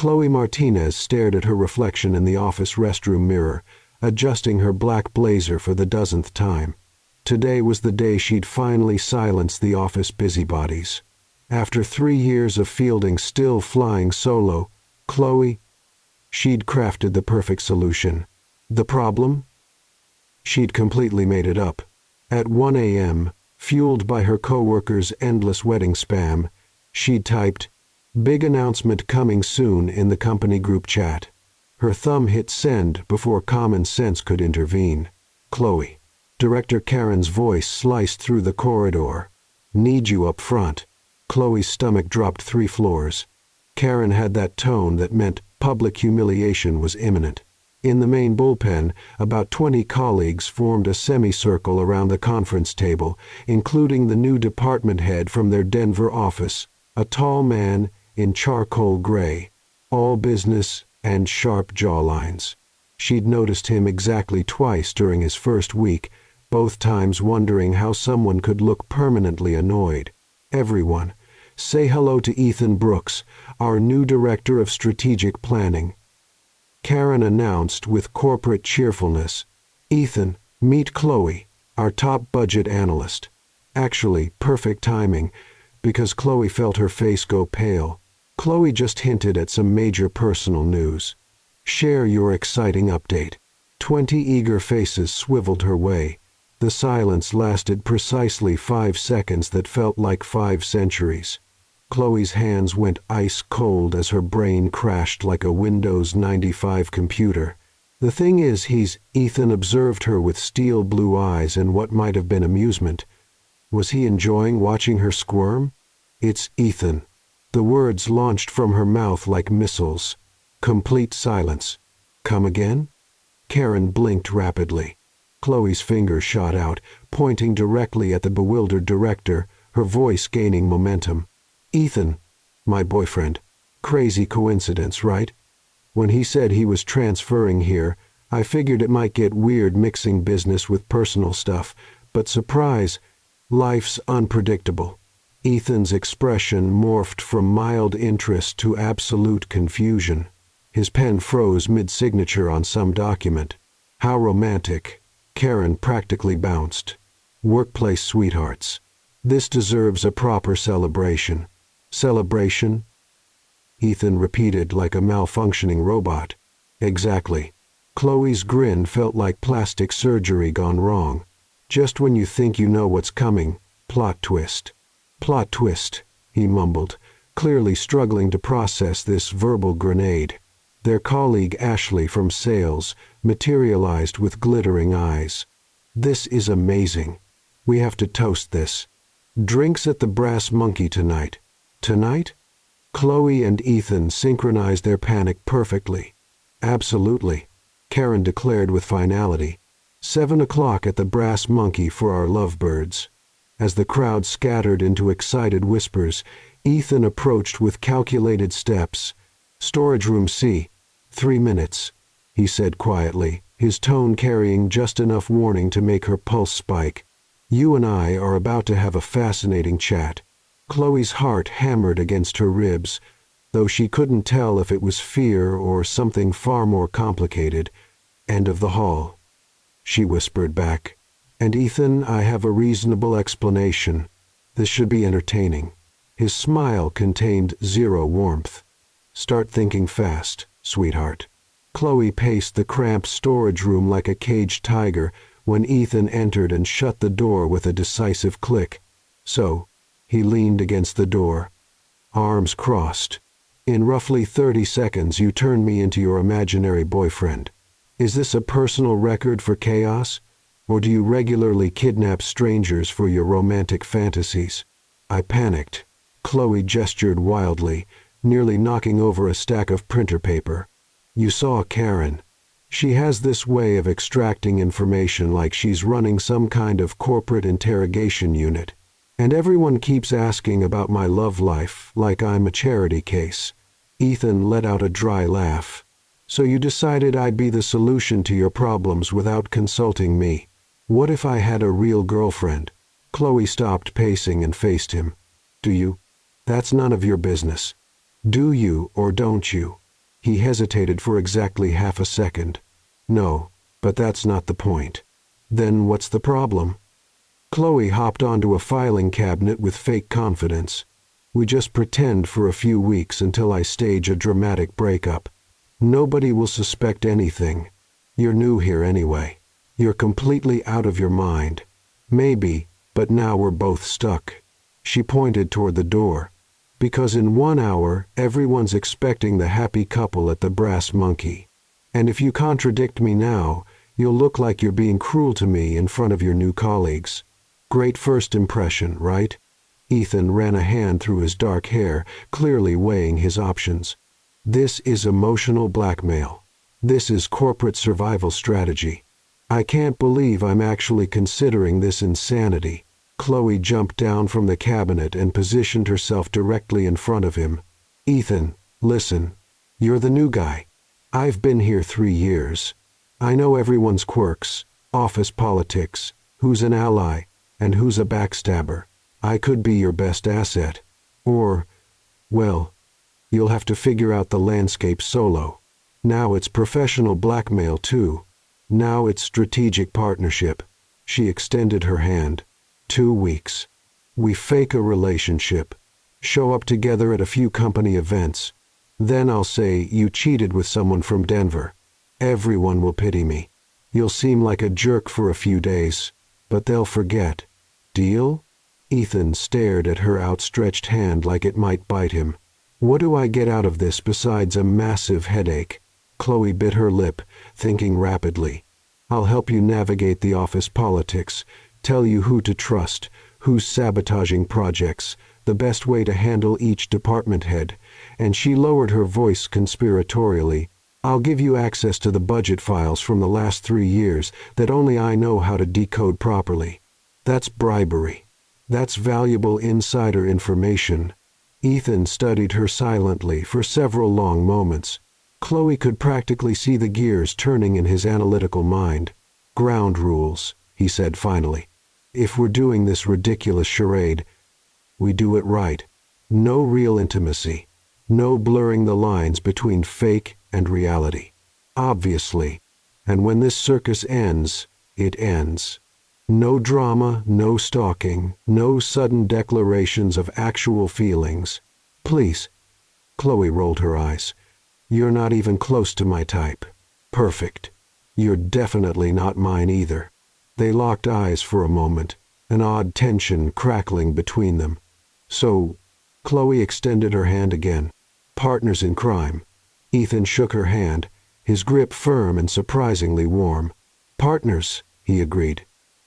Chloe Martinez stared at her reflection in the office restroom mirror, adjusting her black blazer for the dozenth time. Today was the day she'd finally silenced the office busybodies. After 3 years of fielding still flying solo, Chloe, she'd crafted the perfect solution. The problem? She'd completely made it up. At 1 a.m., fueled by her coworkers' endless wedding spam, she'd typed, "Big announcement coming soon" in the company group chat. Her thumb hit send before common sense could intervene. "Chloe." Director Karen's voice sliced through the corridor. "Need you up front." Chloe's stomach dropped 3 floors. Karen had that tone that meant public humiliation was imminent. In the main bullpen, about 20 colleagues formed a semicircle around the conference table, including the new department head from their Denver office, a tall man in charcoal gray, all business and sharp jawlines. She'd noticed him exactly twice during his first week, both times wondering how someone could look permanently annoyed. "Everyone, say hello to Ethan Brooks, our new director of strategic planning," Karen announced with corporate cheerfulness. "Ethan, meet Chloe, our top budget analyst." Actually, perfect timing, because Chloe felt her face go pale. Chloe just hinted at some major personal news. "Share your exciting update." 20 eager faces swiveled her way. The silence lasted precisely 5 seconds that felt like 5 centuries. Chloe's hands went ice cold as her brain crashed like a Windows 95 computer. "The thing is, Ethan observed her with steel blue eyes and what might have been amusement. Was he enjoying watching her squirm? "It's Ethan." The words launched from her mouth like missiles. Complete silence. "Come again?" Karen blinked rapidly. Chloe's finger shot out, pointing directly at the bewildered director, her voice gaining momentum. "Ethan, my boyfriend. Crazy coincidence, right? When he said he was transferring here, I figured it might get weird mixing business with personal stuff, but surprise, life's unpredictable." Ethan's expression morphed from mild interest to absolute confusion. His pen froze mid-signature on some document. "How romantic." Karen practically bounced. "Workplace sweethearts. This deserves a proper celebration." "Celebration?" Ethan repeated like a malfunctioning robot. "Exactly." Chloe's grin felt like plastic surgery gone wrong. "Just when you think you know what's coming, plot twist." "Plot twist," he mumbled, clearly struggling to process this verbal grenade. Their colleague Ashley from sales materialized with glittering eyes. "This is amazing. We have to toast this. Drinks at the Brass Monkey tonight." "Tonight?" Chloe and Ethan synchronized their panic perfectly. "Absolutely," Karen declared with finality. 7 o'clock at the Brass Monkey for our lovebirds." As the crowd scattered into excited whispers, Ethan approached with calculated steps. "Storage room C. 3 minutes," he said quietly, his tone carrying just enough warning to make her pulse spike. "You and I are about to have a fascinating chat." Chloe's heart hammered against her ribs, though she couldn't tell if it was fear or something far more complicated. "End of the hall," she whispered back. "And Ethan, I have a reasonable explanation. This should be entertaining." His smile contained zero warmth. "Start thinking fast, sweetheart." Chloe paced the cramped storage room like a caged tiger when Ethan entered and shut the door with a decisive click. "So," he leaned against the door, arms crossed, "in roughly 30 seconds you turn me into your imaginary boyfriend. Is this a personal record for chaos? Or do you regularly kidnap strangers for your romantic fantasies?" I panicked. Chloe gestured wildly, nearly knocking over a stack of printer paper. "You saw Karen. She has this way of extracting information like she's running some kind of corporate interrogation unit. And everyone keeps asking about my love life like I'm a charity case." Ethan let out a dry laugh. "So you decided I'd be the solution to your problems without consulting me. What if I had a real girlfriend?" Chloe stopped pacing and faced him. "Do you? That's none of your business. Do you or don't you?" He hesitated for exactly half a second. No, but that's not the point. Then what's the problem? Chloe hopped onto a filing cabinet with fake confidence. We just pretend for a few weeks until I stage a dramatic breakup. Nobody will suspect anything. You're new here anyway. You're completely out of your mind. Maybe, but now we're both stuck. She pointed toward the door. Because in 1 hour, everyone's expecting the happy couple at the Brass Monkey. And if you contradict me now, you'll look like you're being cruel to me in front of your new colleagues. Great first impression, right? Ethan ran a hand through his dark hair, clearly weighing his options. This is emotional blackmail. This is corporate survival strategy. I can't believe I'm actually considering this insanity. Chloe jumped down from the cabinet and positioned herself directly in front of him. Ethan, listen. You're the new guy. I've been here 3 years. I know everyone's quirks, office politics, who's an ally, and who's a backstabber. I could be your best asset. Or, well, you'll have to figure out the landscape solo. Now it's professional blackmail too. Now it's strategic partnership. She extended her hand. 2 weeks. We fake a relationship. Show up together at a few company events. Then I'll say you cheated with someone from Denver. Everyone will pity me. You'll seem like a jerk for a few days, but they'll forget. Deal? Ethan stared at her outstretched hand like it might bite him. What do I get out of this besides a massive headache? Chloe bit her lip, thinking rapidly. I'll help you navigate the office politics, tell you who to trust, who's sabotaging projects, the best way to handle each department head, and she lowered her voice conspiratorially. I'll give you access to the budget files from the last 3 years that only I know how to decode properly. That's bribery. That's valuable insider information. Ethan studied her silently for several long moments. Chloe could practically see the gears turning in his analytical mind. Ground rules, he said finally. If we're doing this ridiculous charade, we do it right. No real intimacy. No blurring the lines between fake and reality. Obviously. And when this circus ends, it ends. No drama, no stalking, no sudden declarations of actual feelings. Please. Chloe rolled her eyes. You're not even close to my type. Perfect. You're definitely not mine either. They locked eyes for a moment, an odd tension crackling between them. So, Chloe extended her hand again. Partners in crime. Ethan shook her hand, his grip firm and surprisingly warm. Partners, he agreed.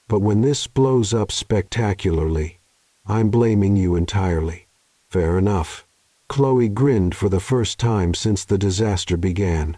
But when this blows up spectacularly, I'm blaming you entirely. Fair enough. Chloe grinned for the first time since the disaster began.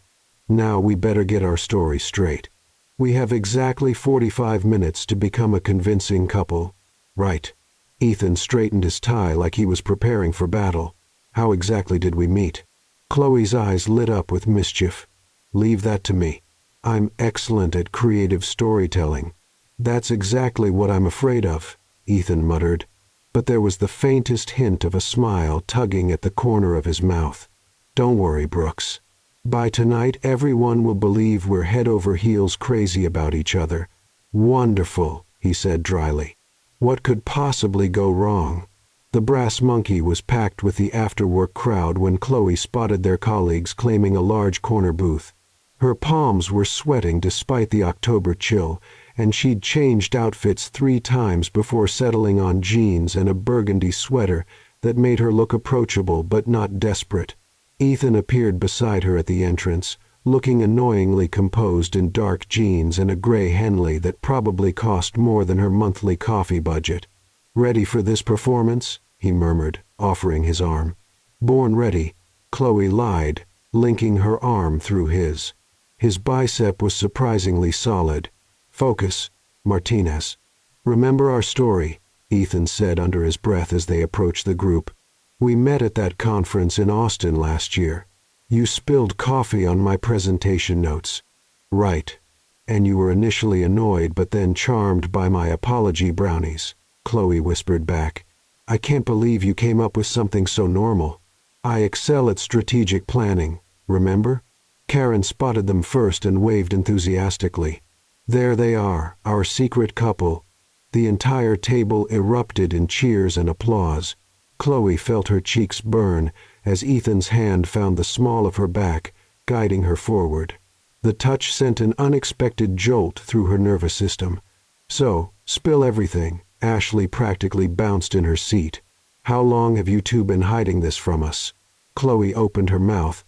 Now we better get our story straight. We have exactly 45 minutes to become a convincing couple. Right. Ethan straightened his tie like he was preparing for battle. How exactly did we meet? Chloe's eyes lit up with mischief. Leave that to me. I'm excellent at creative storytelling. That's exactly what I'm afraid of, Ethan muttered. But there was the faintest hint of a smile tugging at the corner of his mouth. Don't worry, Brooks. By tonight, everyone will believe we're head over heels crazy about each other. Wonderful, he said dryly. What could possibly go wrong? The Brass Monkey was packed with the after-work crowd when Chloe spotted their colleagues claiming a large corner booth. Her palms were sweating despite the October chill, and she'd changed outfits 3 times before settling on jeans and a burgundy sweater that made her look approachable but not desperate. Ethan appeared beside her at the entrance, looking annoyingly composed in dark jeans and a gray Henley that probably cost more than her monthly coffee budget. Ready for this performance? He murmured, offering his arm. Born ready, Chloe lied, linking her arm through his. His bicep was surprisingly solid. Focus, Martinez. Remember our story, Ethan said under his breath as they approached the group. We met at that conference in Austin last year. You spilled coffee on my presentation notes. Right. And you were initially annoyed but then charmed by my apology brownies, Chloe whispered back. I can't believe you came up with something so normal. I excel at strategic planning. remember? Karen spotted them first and waved enthusiastically. There they are, our secret couple. The entire table erupted in cheers and applause. Chloe felt her cheeks burn as Ethan's hand found the small of her back, guiding her forward. The touch sent an unexpected jolt through her nervous system. So, spill everything. Ashley practically bounced in her seat. How long have you two been hiding this from us? Chloe opened her mouth,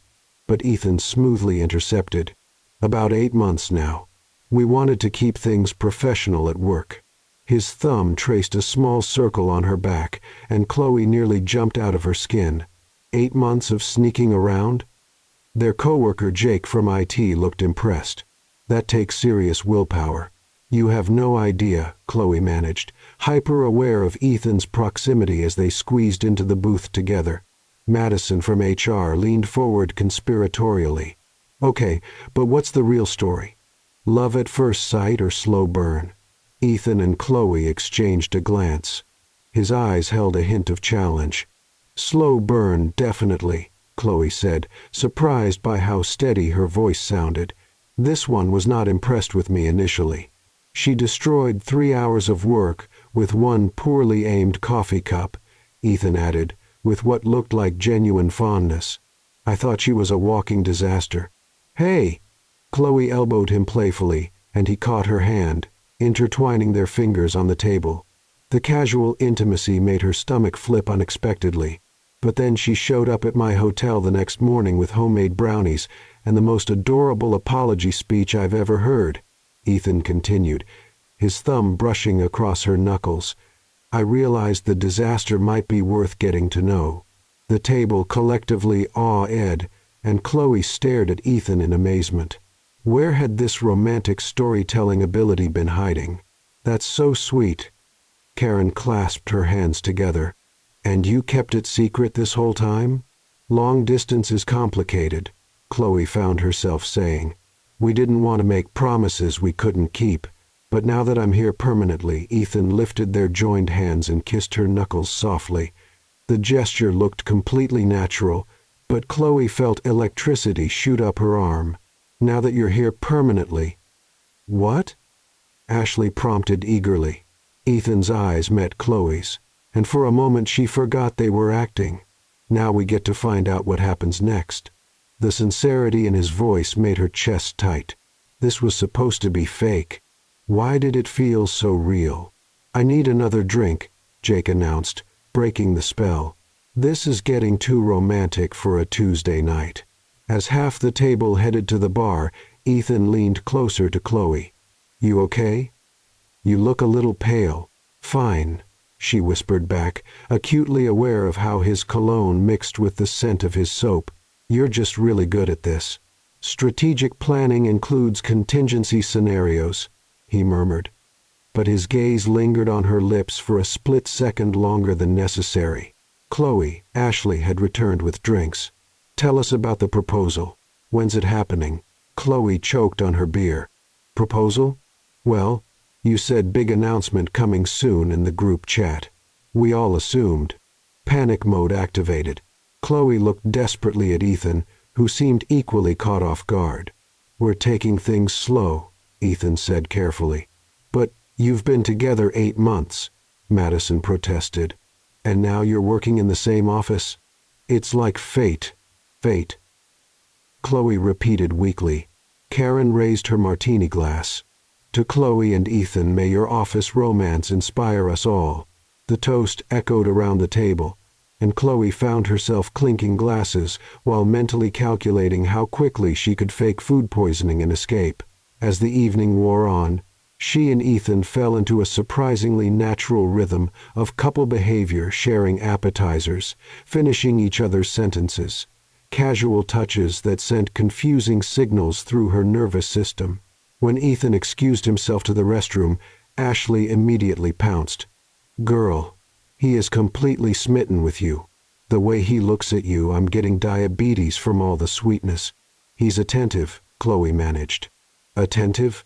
but Ethan smoothly intercepted. About 8 months now. We wanted to keep things professional at work. His thumb traced a small circle on her back, and Chloe nearly jumped out of her skin. 8 months of sneaking around? Their coworker Jake from IT looked impressed. That takes serious willpower. You have no idea, Chloe managed, hyper-aware of Ethan's proximity as they squeezed into the booth together. Madison from HR leaned forward conspiratorially. Okay, but what's the real story? Love at first sight or slow burn? Ethan and Chloe exchanged a glance. His eyes held a hint of challenge. Slow burn, definitely, Chloe said, surprised by how steady her voice sounded. This one was not impressed with me initially. She destroyed 3 hours of work with one poorly aimed coffee cup, Ethan added, with what looked like genuine fondness. I thought she was a walking disaster. Hey! Chloe elbowed him playfully, and he caught her hand, intertwining their fingers on the table. The casual intimacy made her stomach flip unexpectedly. But then she showed up at my hotel the next morning with homemade brownies and the most adorable apology speech I've ever heard, Ethan continued, his thumb brushing across her knuckles. I realized the disaster might be worth getting to know. The table collectively awed, and Chloe stared at Ethan in amazement. Where had this romantic storytelling ability been hiding? That's so sweet. Karen clasped her hands together. And you kept it secret this whole time? Long distance is complicated, Chloe found herself saying. We didn't want to make promises we couldn't keep. But now that I'm here permanently, Ethan lifted their joined hands and kissed her knuckles softly. The gesture looked completely natural, but Chloe felt electricity shoot up her arm. Now that you're here permanently. What? Ashley prompted eagerly. Ethan's eyes met Chloe's, and for a moment she forgot they were acting. Now we get to find out what happens next. The sincerity in his voice made her chest tight. This was supposed to be fake. Why did it feel so real? I need another drink, Jake announced, breaking the spell. This is getting too romantic for a Tuesday night. As half the table headed to the bar, Ethan leaned closer to Chloe. You okay? You look a little pale. Fine, she whispered back, acutely aware of how his cologne mixed with the scent of his soap. You're just really good at this. Strategic planning includes contingency scenarios, he murmured. But his gaze lingered on her lips for a split second longer than necessary. Chloe, Ashley had returned with drinks. Tell us about the proposal. When's it happening? Chloe choked on her beer. Proposal? Well, you said big announcement coming soon in the group chat. We all assumed. Panic mode activated. Chloe looked desperately at Ethan, who seemed equally caught off guard. We're taking things slow, Ethan said carefully. But you've been together 8 months, Madison protested. And now you're working in the same office? It's like fate. Fate. Chloe repeated weakly. Karen raised her martini glass. To Chloe and Ethan, may your office romance inspire us all. The toast echoed around the table, and Chloe found herself clinking glasses while mentally calculating how quickly she could fake food poisoning and escape. As the evening wore on, she and Ethan fell into a surprisingly natural rhythm of couple behavior, sharing appetizers, finishing each other's sentences, casual touches that sent confusing signals through her nervous system. When Ethan excused himself to the restroom, Ashley immediately pounced. Girl, he is completely smitten with you. The way he looks at you, I'm getting diabetes from all the sweetness. He's attentive, Chloe managed. Attentive?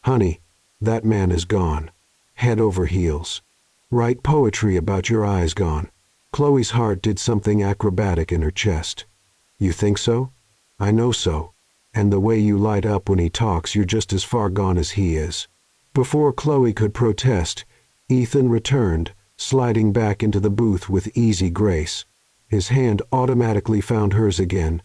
Honey, that man is gone. Head over heels. Write poetry about your eyes gone. Chloe's heart did something acrobatic in her chest. You think so? I know so. And the way you light up when he talks, you're just as far gone as he is." Before Chloe could protest, Ethan returned, sliding back into the booth with easy grace. His hand automatically found hers again,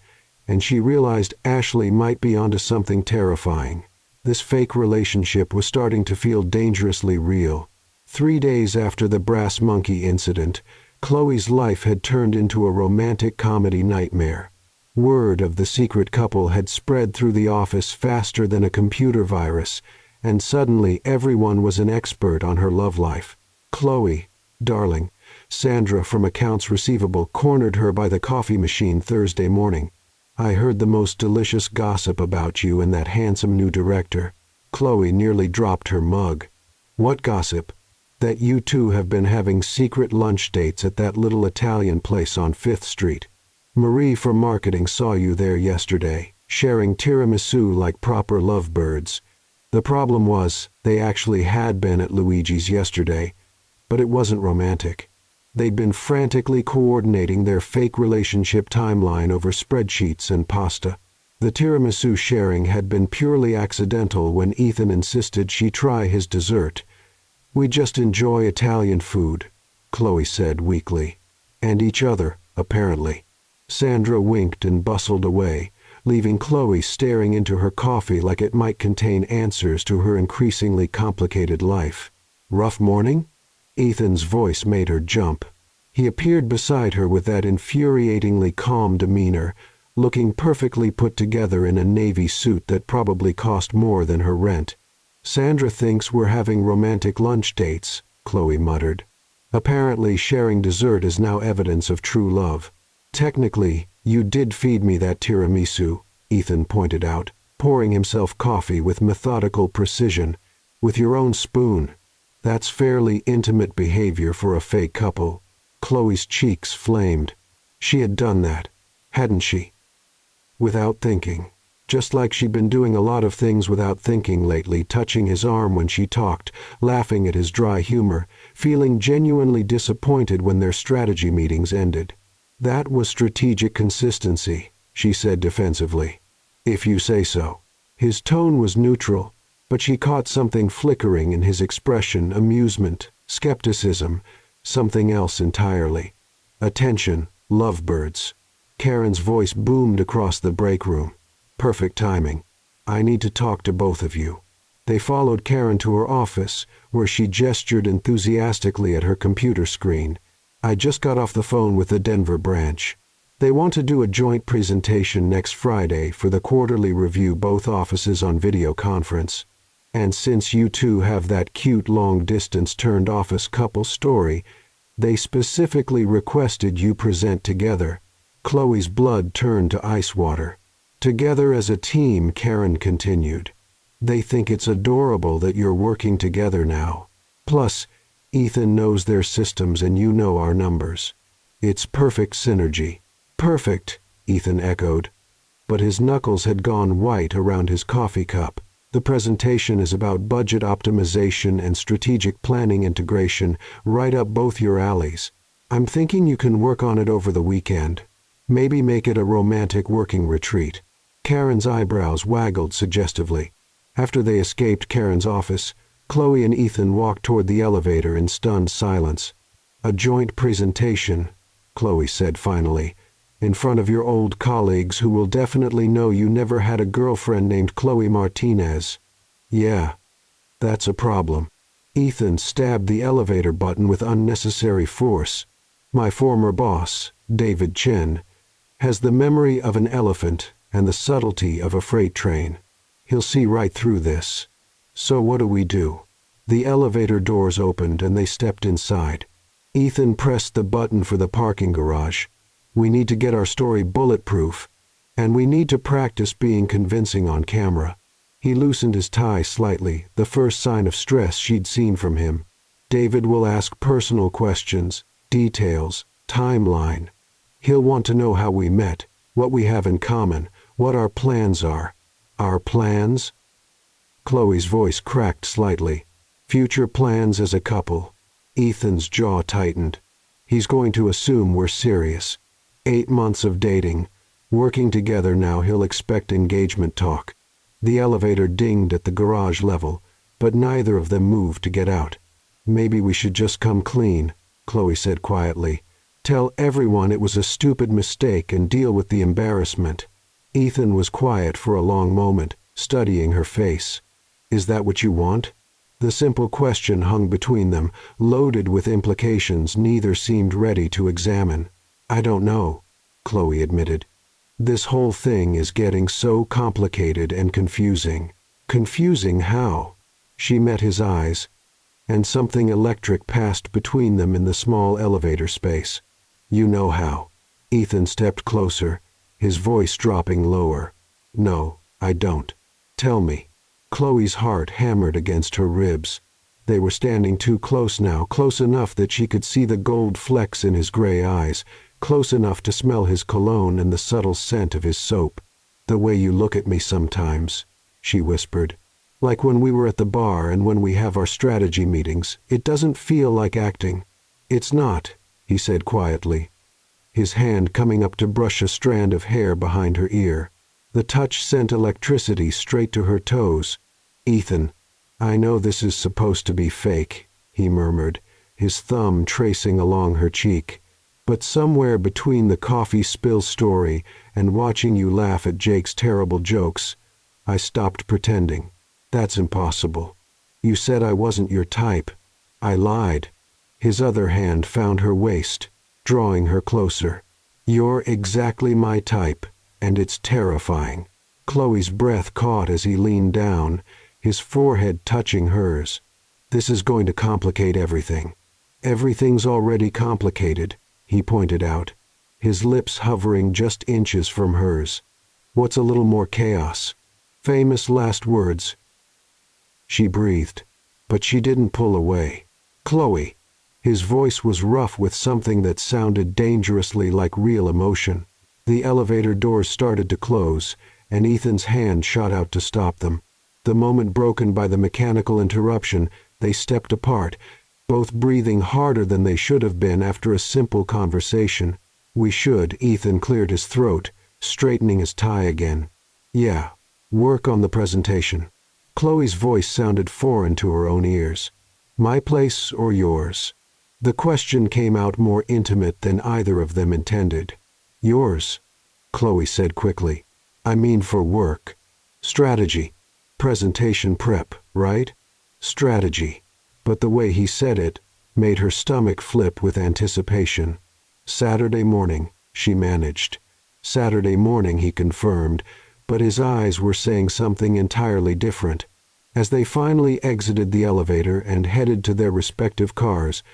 and she realized Ashley might be onto something terrifying. This fake relationship was starting to feel dangerously real. 3 days after the brass monkey incident, Chloe's life had turned into a romantic comedy nightmare. Word of the secret couple had spread through the office faster than a computer virus, and suddenly everyone was an expert on her love life. "Chloe, darling," Sandra from Accounts Receivable cornered her by the coffee machine Thursday morning. "I heard the most delicious gossip about you and that handsome new director." Chloe nearly dropped her mug. "What gossip?" "That you two have been having secret lunch dates at that little Italian place on 5th Street. Marie from marketing saw you there yesterday, sharing tiramisu like proper lovebirds. The problem was, they actually had been at Luigi's yesterday, but it wasn't romantic. They'd been frantically coordinating their fake relationship timeline over spreadsheets and pasta. The tiramisu sharing had been purely accidental when Ethan insisted she try his dessert. "We just enjoy Italian food," Chloe said weakly. "And each other, apparently." Sandra winked and bustled away, leaving Chloe staring into her coffee like it might contain answers to her increasingly complicated life. "Rough morning?" Ethan's voice made her jump. He appeared beside her with that infuriatingly calm demeanor, looking perfectly put together in a navy suit that probably cost more than her rent. "Sandra thinks we're having romantic lunch dates," Chloe muttered. "Apparently sharing dessert is now evidence of true love." "Technically, you did feed me that tiramisu," Ethan pointed out, pouring himself coffee with methodical precision. "With your own spoon. That's fairly intimate behavior for a fake couple." Chloe's cheeks flamed. She had done that, hadn't she? Without thinking. Just like she'd been doing a lot of things without thinking lately, touching his arm when she talked, laughing at his dry humor, feeling genuinely disappointed when their strategy meetings ended. "That was strategic consistency," she said defensively. "If you say so." His tone was neutral, but she caught something flickering in his expression: amusement, skepticism, something else entirely. "Attention, lovebirds." Karen's voice boomed across the break room. "Perfect timing. I need to talk to both of you." They followed Karen to her office, where she gestured enthusiastically at her computer screen. "I just got off the phone with the Denver branch. They want to do a joint presentation next Friday for the quarterly review, both offices on video conference. And since you two have that cute long-distance turned office couple story, they specifically requested you present together." Chloe's blood turned to ice water. "Together as a team," Karen continued. "They think it's adorable that you're working together now. Plus, Ethan knows their systems and you know our numbers. It's perfect synergy." "Perfect," Ethan echoed. But his knuckles had gone white around his coffee cup. "The presentation is about budget optimization and strategic planning integration, right up both your alleys. I'm thinking you can work on it over the weekend. Maybe make it a romantic working retreat." Karen's eyebrows waggled suggestively. After they escaped Karen's office, Chloe and Ethan walked toward the elevator in stunned silence. "A joint presentation," Chloe said finally, "in front of your old colleagues who will definitely know you never had a girlfriend named Chloe Martinez." "Yeah, that's a problem." Ethan stabbed the elevator button with unnecessary force. "My former boss, David Chen, has the memory of an elephant and the subtlety of a freight train. He'll see right through this. So what do we do?" The elevator doors opened and they stepped inside. Ethan pressed the button for the parking garage. "We need to get our story bulletproof, and we need to practice being convincing on camera." He loosened his tie slightly, the first sign of stress she'd seen from him. "David will ask personal questions, details, timeline. He'll want to know how we met, what we have in common, what our plans are." "Our plans?" Chloe's voice cracked slightly. "Future plans as a couple." Ethan's jaw tightened. He's going to assume we're serious. 8 months of dating, Working together now, he'll expect engagement talk. The elevator dinged at the garage level, but neither of them moved to get out. Maybe we should just come clean, Chloe said quietly. Tell everyone it was a stupid mistake and deal with the embarrassment. Ethan was quiet for a long moment, studying her face. Is that what you want? The simple question hung between them, loaded with implications neither seemed ready to examine. I don't know, Chloe admitted. This whole thing is getting so complicated and confusing. Confusing how? She met his eyes, and something electric passed between them in the small elevator space. You know how. Ethan stepped closer, his voice dropping lower. No, I don't. Tell me. Chloe's heart hammered against her ribs. They were standing too close now, close enough that she could see the gold flecks in his gray eyes, close enough to smell his cologne and the subtle scent of his soap. The way you look at me sometimes, she whispered. Like when we were at the bar and when we have our strategy meetings, it doesn't feel like acting. It's not, he said quietly, his hand coming up to brush a strand of hair behind her ear. The touch sent electricity straight to her toes. Ethan, I know this is supposed to be fake, he murmured, his thumb tracing along her cheek. But somewhere between the coffee spill story and watching you laugh at Jake's terrible jokes, I stopped pretending. That's impossible. You said I wasn't your type. I lied. His other hand found her waist, drawing her closer. You're exactly my type, and it's terrifying. Chloe's breath caught as he leaned down, his forehead touching hers. This is going to complicate everything. Everything's already complicated, he pointed out, his lips hovering just inches from hers. What's a little more chaos? Famous last words. She breathed, but she didn't pull away. Chloe. His voice was rough with something that sounded dangerously like real emotion. The elevator doors started to close, and Ethan's hand shot out to stop them. The moment broken by the mechanical interruption, they stepped apart, both breathing harder than they should have been after a simple conversation. We should, Ethan cleared his throat, straightening his tie again. Yeah, work on the presentation. Chloe's voice sounded foreign to her own ears. My place or yours? The question came out more intimate than either of them intended. Yours, Chloe said quickly. I mean for work. Strategy. Presentation prep, right? Strategy. But the way he said it made her stomach flip with anticipation. Saturday morning, she managed. Saturday morning, he confirmed, but his eyes were saying something entirely different. As they finally exited the elevator and headed to their respective cars,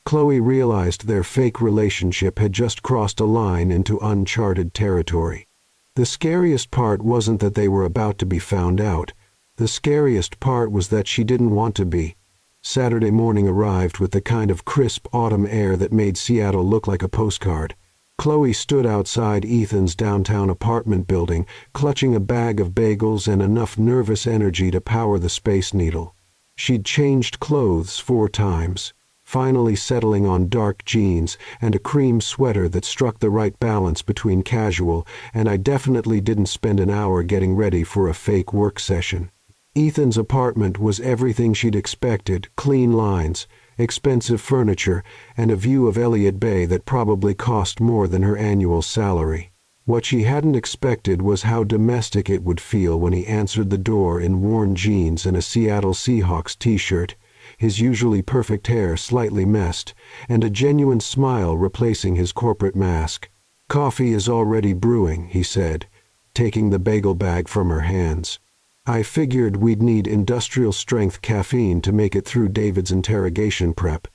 Chloe realized their fake relationship had just crossed a line into uncharted territory. The scariest part wasn't that they were about to be found out. The scariest part was that she didn't want to be. Saturday morning arrived with the kind of crisp autumn air that made Seattle look like a postcard. Chloe stood outside Ethan's downtown apartment building, clutching a bag of bagels and enough nervous energy to power the Space Needle. She'd changed clothes 4 times, finally settling on dark jeans and a cream sweater that struck the right balance between casual and I definitely didn't spend an hour getting ready for a fake work session. Ethan's apartment was everything she'd expected, clean lines, expensive furniture, and a view of Elliott Bay that probably cost more than her annual salary. What she hadn't expected was how domestic it would feel when he answered the door in worn jeans and a Seattle Seahawks t-shirt, his usually perfect hair slightly messed, and a genuine smile replacing his corporate mask. Coffee is already brewing, he said, taking the bagel bag from her hands. I figured we'd need industrial-strength caffeine to make it through David's interrogation prep.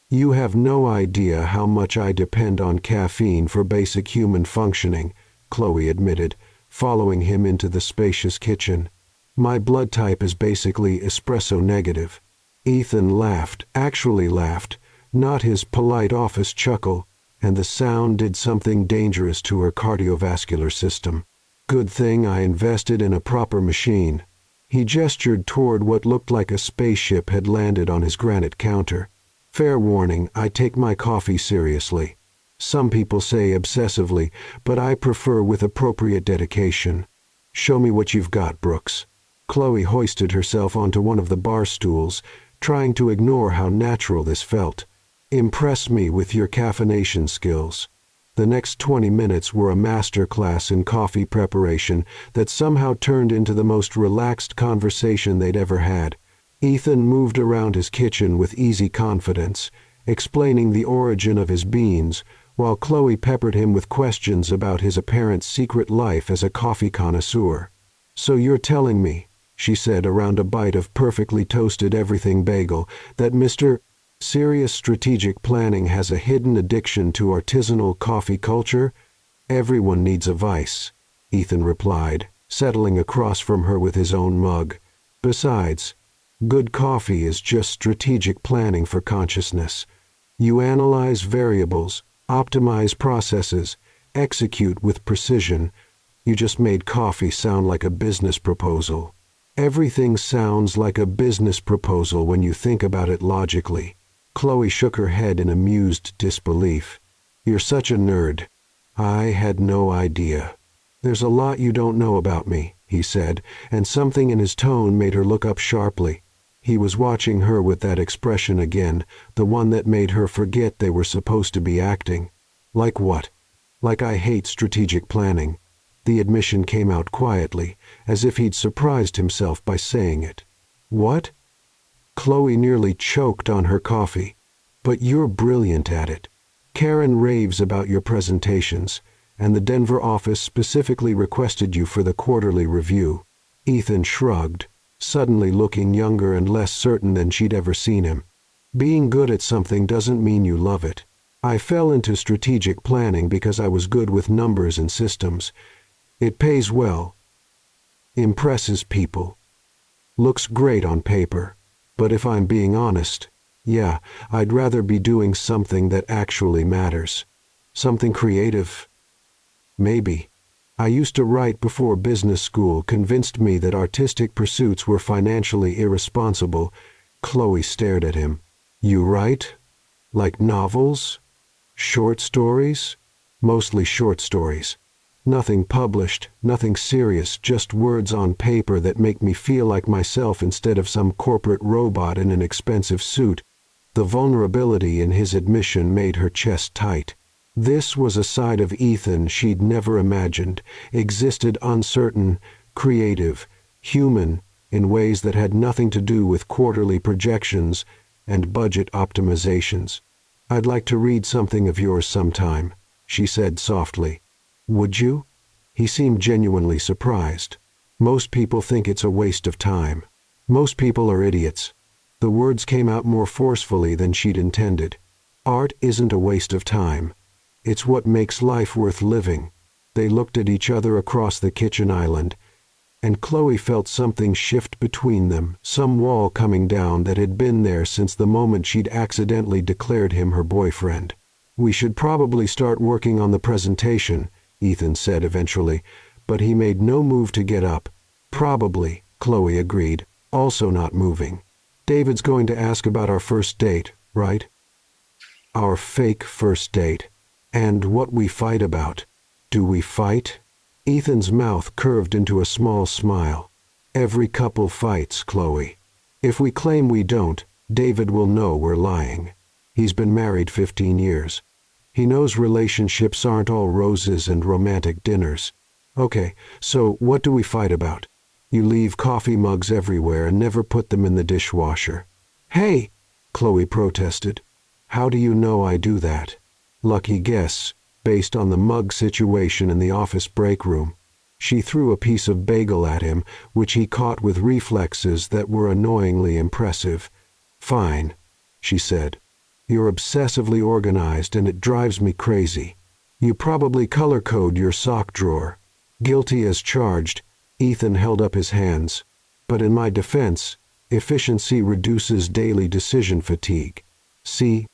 You have no idea how much I depend on caffeine for basic human functioning, Chloe admitted, following him into the spacious kitchen. My blood type is basically espresso negative. Ethan laughed, actually laughed, not his polite office chuckle, and the sound did something dangerous to her cardiovascular system. Good thing I invested in a proper machine. He gestured toward what looked like a spaceship had landed on his granite counter. Fair warning, I take my coffee seriously. Some people say obsessively, but I prefer with appropriate dedication. Show me what you've got, Brooks. Chloe hoisted herself onto one of the bar stools, trying to ignore how natural this felt. Impress me with your caffeination skills. The next 20 minutes were a master class in coffee preparation that somehow turned into the most relaxed conversation they'd ever had. Ethan moved around his kitchen with easy confidence, explaining the origin of his beans, while Chloe peppered him with questions about his apparent secret life as a coffee connoisseur. So you're telling me, she said around a bite of perfectly toasted everything bagel, that Mr. Serious strategic planning has a hidden addiction to artisanal coffee culture? Everyone needs a vice, Ethan replied, settling across from her with his own mug. Besides, good coffee is just strategic planning for consciousness. You analyze variables, optimize processes, execute with precision. You just made coffee sound like a business proposal. Everything sounds like a business proposal when you think about it logically. Chloe shook her head in amused disbelief. You're such a nerd. I had no idea. There's a lot you don't know about me, he said, and something in his tone made her look up sharply. He was watching her with that expression again, the one that made her forget they were supposed to be acting. Like what? Like I hate strategic planning. The admission came out quietly, as if he'd surprised himself by saying it. What? Chloe nearly choked on her coffee. But you're brilliant at it. Karen raves about your presentations, and the Denver office specifically requested you for the quarterly review. Ethan shrugged, suddenly looking younger and less certain than she'd ever seen him. Being good at something doesn't mean you love it. I fell into strategic planning because I was good with numbers and systems. It pays well, impresses people, looks great on paper. But if I'm being honest, yeah, I'd rather be doing something that actually matters. Something creative. Maybe. I used to write before business school convinced me that artistic pursuits were financially irresponsible. Chloe stared at him. You write? Like novels? Short stories? Mostly short stories. Nothing published, nothing serious, just words on paper that make me feel like myself instead of some corporate robot in an expensive suit. The vulnerability in his admission made her chest tight. This was a side of Ethan she'd never imagined, existed uncertain, creative, human, in ways that had nothing to do with quarterly projections and budget optimizations. I'd like to read something of yours sometime, she said softly. Would you? He seemed genuinely surprised. Most people think it's a waste of time. Most people are idiots. The words came out more forcefully than she'd intended. Art isn't a waste of time. It's what makes life worth living. They looked at each other across the kitchen island, and Chloe felt something shift between them, some wall coming down that had been there since the moment she'd accidentally declared him her boyfriend. We should probably start working on the presentation, Ethan said eventually, but he made no move to get up. Probably, Chloe agreed, also not moving. David's going to ask about our first date, right? Our fake first date. And what we fight about. Do we fight? Ethan's mouth curved into a small smile. Every couple fights, Chloe. If we claim we don't, David will know we're lying. He's been married 15 years. He knows relationships aren't all roses and romantic dinners. Okay, so what do we fight about? You leave coffee mugs everywhere and never put them in the dishwasher. Hey, Chloe protested. How do you know I do that? Lucky guess, based on the mug situation in the office break room. She threw a piece of bagel at him, which he caught with reflexes that were annoyingly impressive. Fine, she said. You're obsessively organized and it drives me crazy. You probably color-code your sock drawer. Guilty as charged, Ethan held up his hands. But in my defense, efficiency reduces daily decision fatigue. See?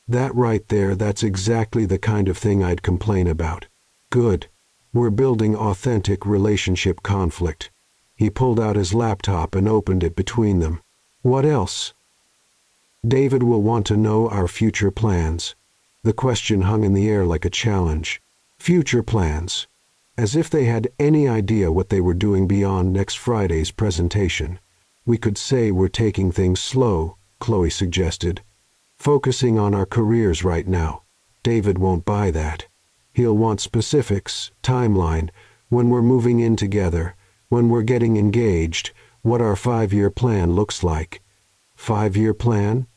That right there, that's exactly the kind of thing I'd complain about. Good. We're building authentic relationship conflict. He pulled out his laptop and opened it between them. What else? David will want to know our future plans. The question hung in the air like a challenge. Future plans. As if they had any idea what they were doing beyond next Friday's presentation. We could say we're taking things slow, Chloe suggested. Focusing on our careers right now. David won't buy that. He'll want specifics, timeline, when we're moving in together, when we're getting engaged, what our 5-year plan looks like. 5-year plan?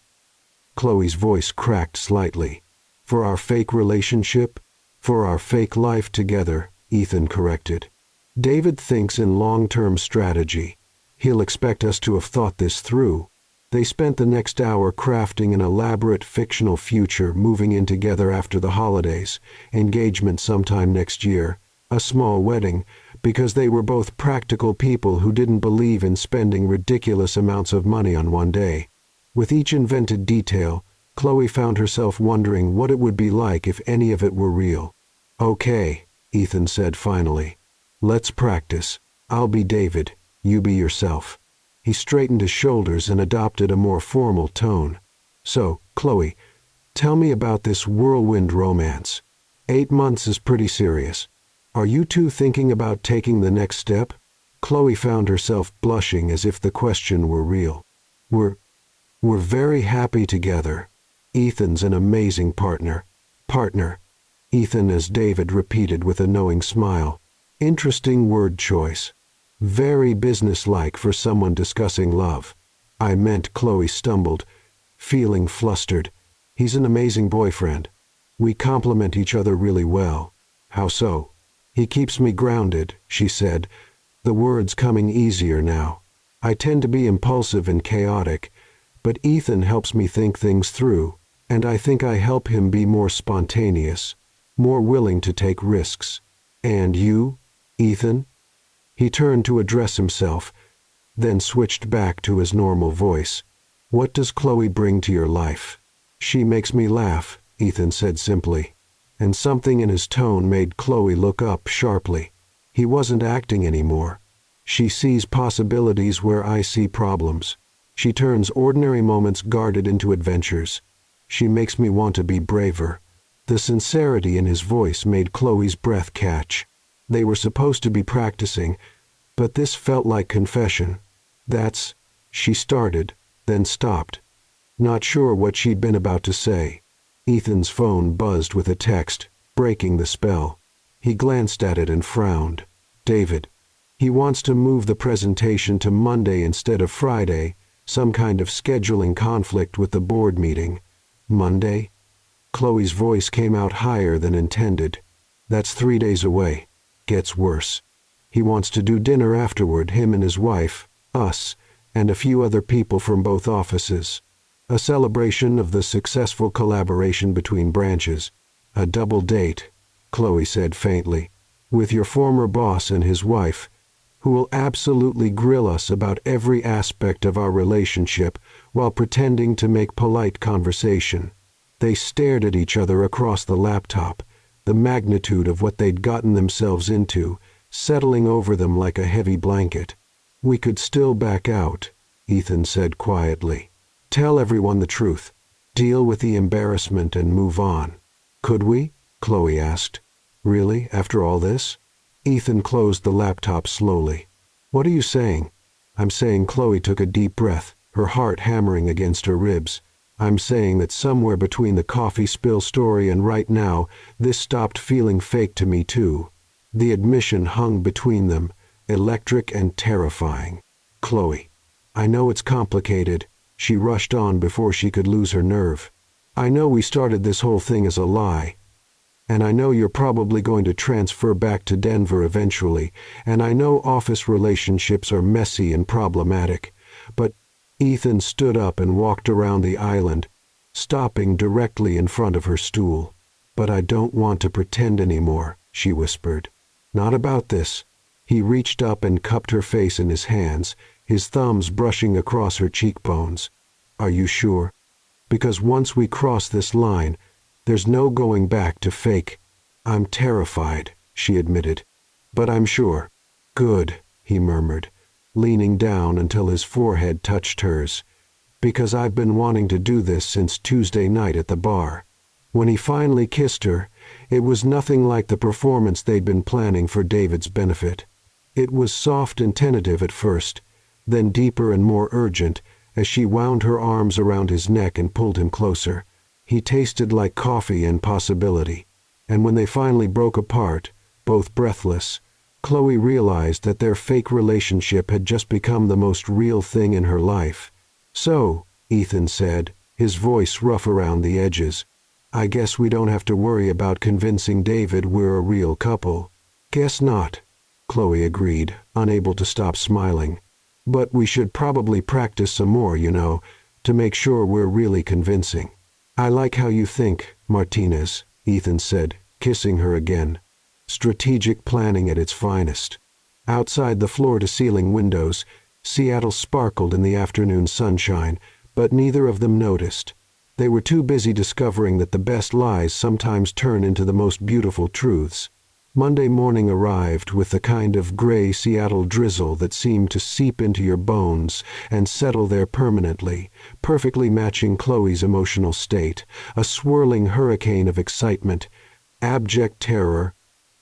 Chloe's voice cracked slightly. For our fake relationship? For our fake life together, Ethan corrected. David thinks in long-term strategy. He'll expect us to have thought this through. They spent the next hour crafting an elaborate fictional future, moving in together after the holidays, engagement sometime next year, a small wedding, because they were both practical people who didn't believe in spending ridiculous amounts of money on one day. With each invented detail, Chloe found herself wondering what it would be like if any of it were real. "Okay," Ethan said finally. "Let's practice. I'll be David, you be yourself." He straightened his shoulders and adopted a more formal tone. "So, Chloe, tell me about this whirlwind romance. 8 months is pretty serious. Are you two thinking about taking the next step?" Chloe found herself blushing as if the question were real. We're very happy together. Ethan's an amazing partner." "Partner," Ethan as David repeated with a knowing smile. "Interesting word choice. Very businesslike for someone discussing love." "I meant," Chloe stumbled, feeling flustered. "He's an amazing boyfriend. We complement each other really well." "How so?" "He keeps me grounded," she said, the words coming easier now. "I tend to be impulsive and chaotic, but Ethan helps me think things through, and I think I help him be more spontaneous, more willing to take risks." "And you, Ethan?" He turned to address himself, then switched back to his normal voice. "What does Chloe bring to your life?" "She makes me laugh," Ethan said simply, and something in his tone made Chloe look up sharply. He wasn't acting anymore. "She sees possibilities where I see problems. She turns ordinary moments guarded into adventures. She makes me want to be braver." The sincerity in his voice made Chloe's breath catch. They were supposed to be practicing, but this felt like confession. "That's," she started, then stopped, not sure what she'd been about to say. Ethan's phone buzzed with a text, breaking the spell. He glanced at it and frowned. "David. He wants to move the presentation to Monday instead of Friday, some kind of scheduling conflict with the board meeting." "Monday?" Chloe's voice came out higher than intended. "That's 3 days away. Gets worse. He wants to do dinner afterward, him and his wife, us, and a few other people from both offices. A celebration of the successful collaboration between branches. A double date," Chloe said faintly, "with your former boss and his wife, who will absolutely grill us about every aspect of our relationship while pretending to make polite conversation." They stared at each other across the laptop, the magnitude of what they'd gotten themselves into, settling over them like a heavy blanket. "We could still back out," Ethan said quietly. "Tell everyone the truth. Deal with the embarrassment and move on." "Could we?" Chloe asked. "Really, after all this?" Ethan closed the laptop slowly. "What are you saying?" "I'm saying," Chloe took a deep breath, her heart hammering against her ribs. "I'm saying that somewhere between the coffee spill story and right now, this stopped feeling fake to me too." The admission hung between them, electric and terrifying. "Chloe, I know it's complicated," she rushed on before she could lose her nerve. "I know we started this whole thing as a lie. And I know you're probably going to transfer back to Denver eventually, and I know office relationships are messy and problematic, but..." Ethan stood up and walked around the island, stopping directly in front of her stool. "But I don't want to pretend anymore," she whispered. "Not about this." He reached up and cupped her face in his hands, his thumbs brushing across her cheekbones. "Are you sure? Because once we cross this line, there's no going back to fake." "I'm terrified," she admitted. "But I'm sure." "Good," he murmured, leaning down until his forehead touched hers. "Because I've been wanting to do this since Tuesday night at the bar." When he finally kissed her, it was nothing like the performance they'd been planning for David's benefit. It was soft and tentative at first, then deeper and more urgent as she wound her arms around his neck and pulled him closer. He tasted like coffee and possibility, and when they finally broke apart, both breathless, Chloe realized that their fake relationship had just become the most real thing in her life. "So," Ethan said, his voice rough around the edges, "I guess we don't have to worry about convincing David we're a real couple." "Guess not," Chloe agreed, unable to stop smiling. "But we should probably practice some more, to make sure we're really convincing." "I like how you think, Martinez," Ethan said, kissing her again. Strategic planning at its finest. Outside the floor-to-ceiling windows, Seattle sparkled in the afternoon sunshine, but neither of them noticed. They were too busy discovering that the best lies sometimes turn into the most beautiful truths. Monday morning arrived with the kind of gray Seattle drizzle that seemed to seep into your bones and settle there permanently, perfectly matching Chloe's emotional state, a swirling hurricane of excitement, abject terror,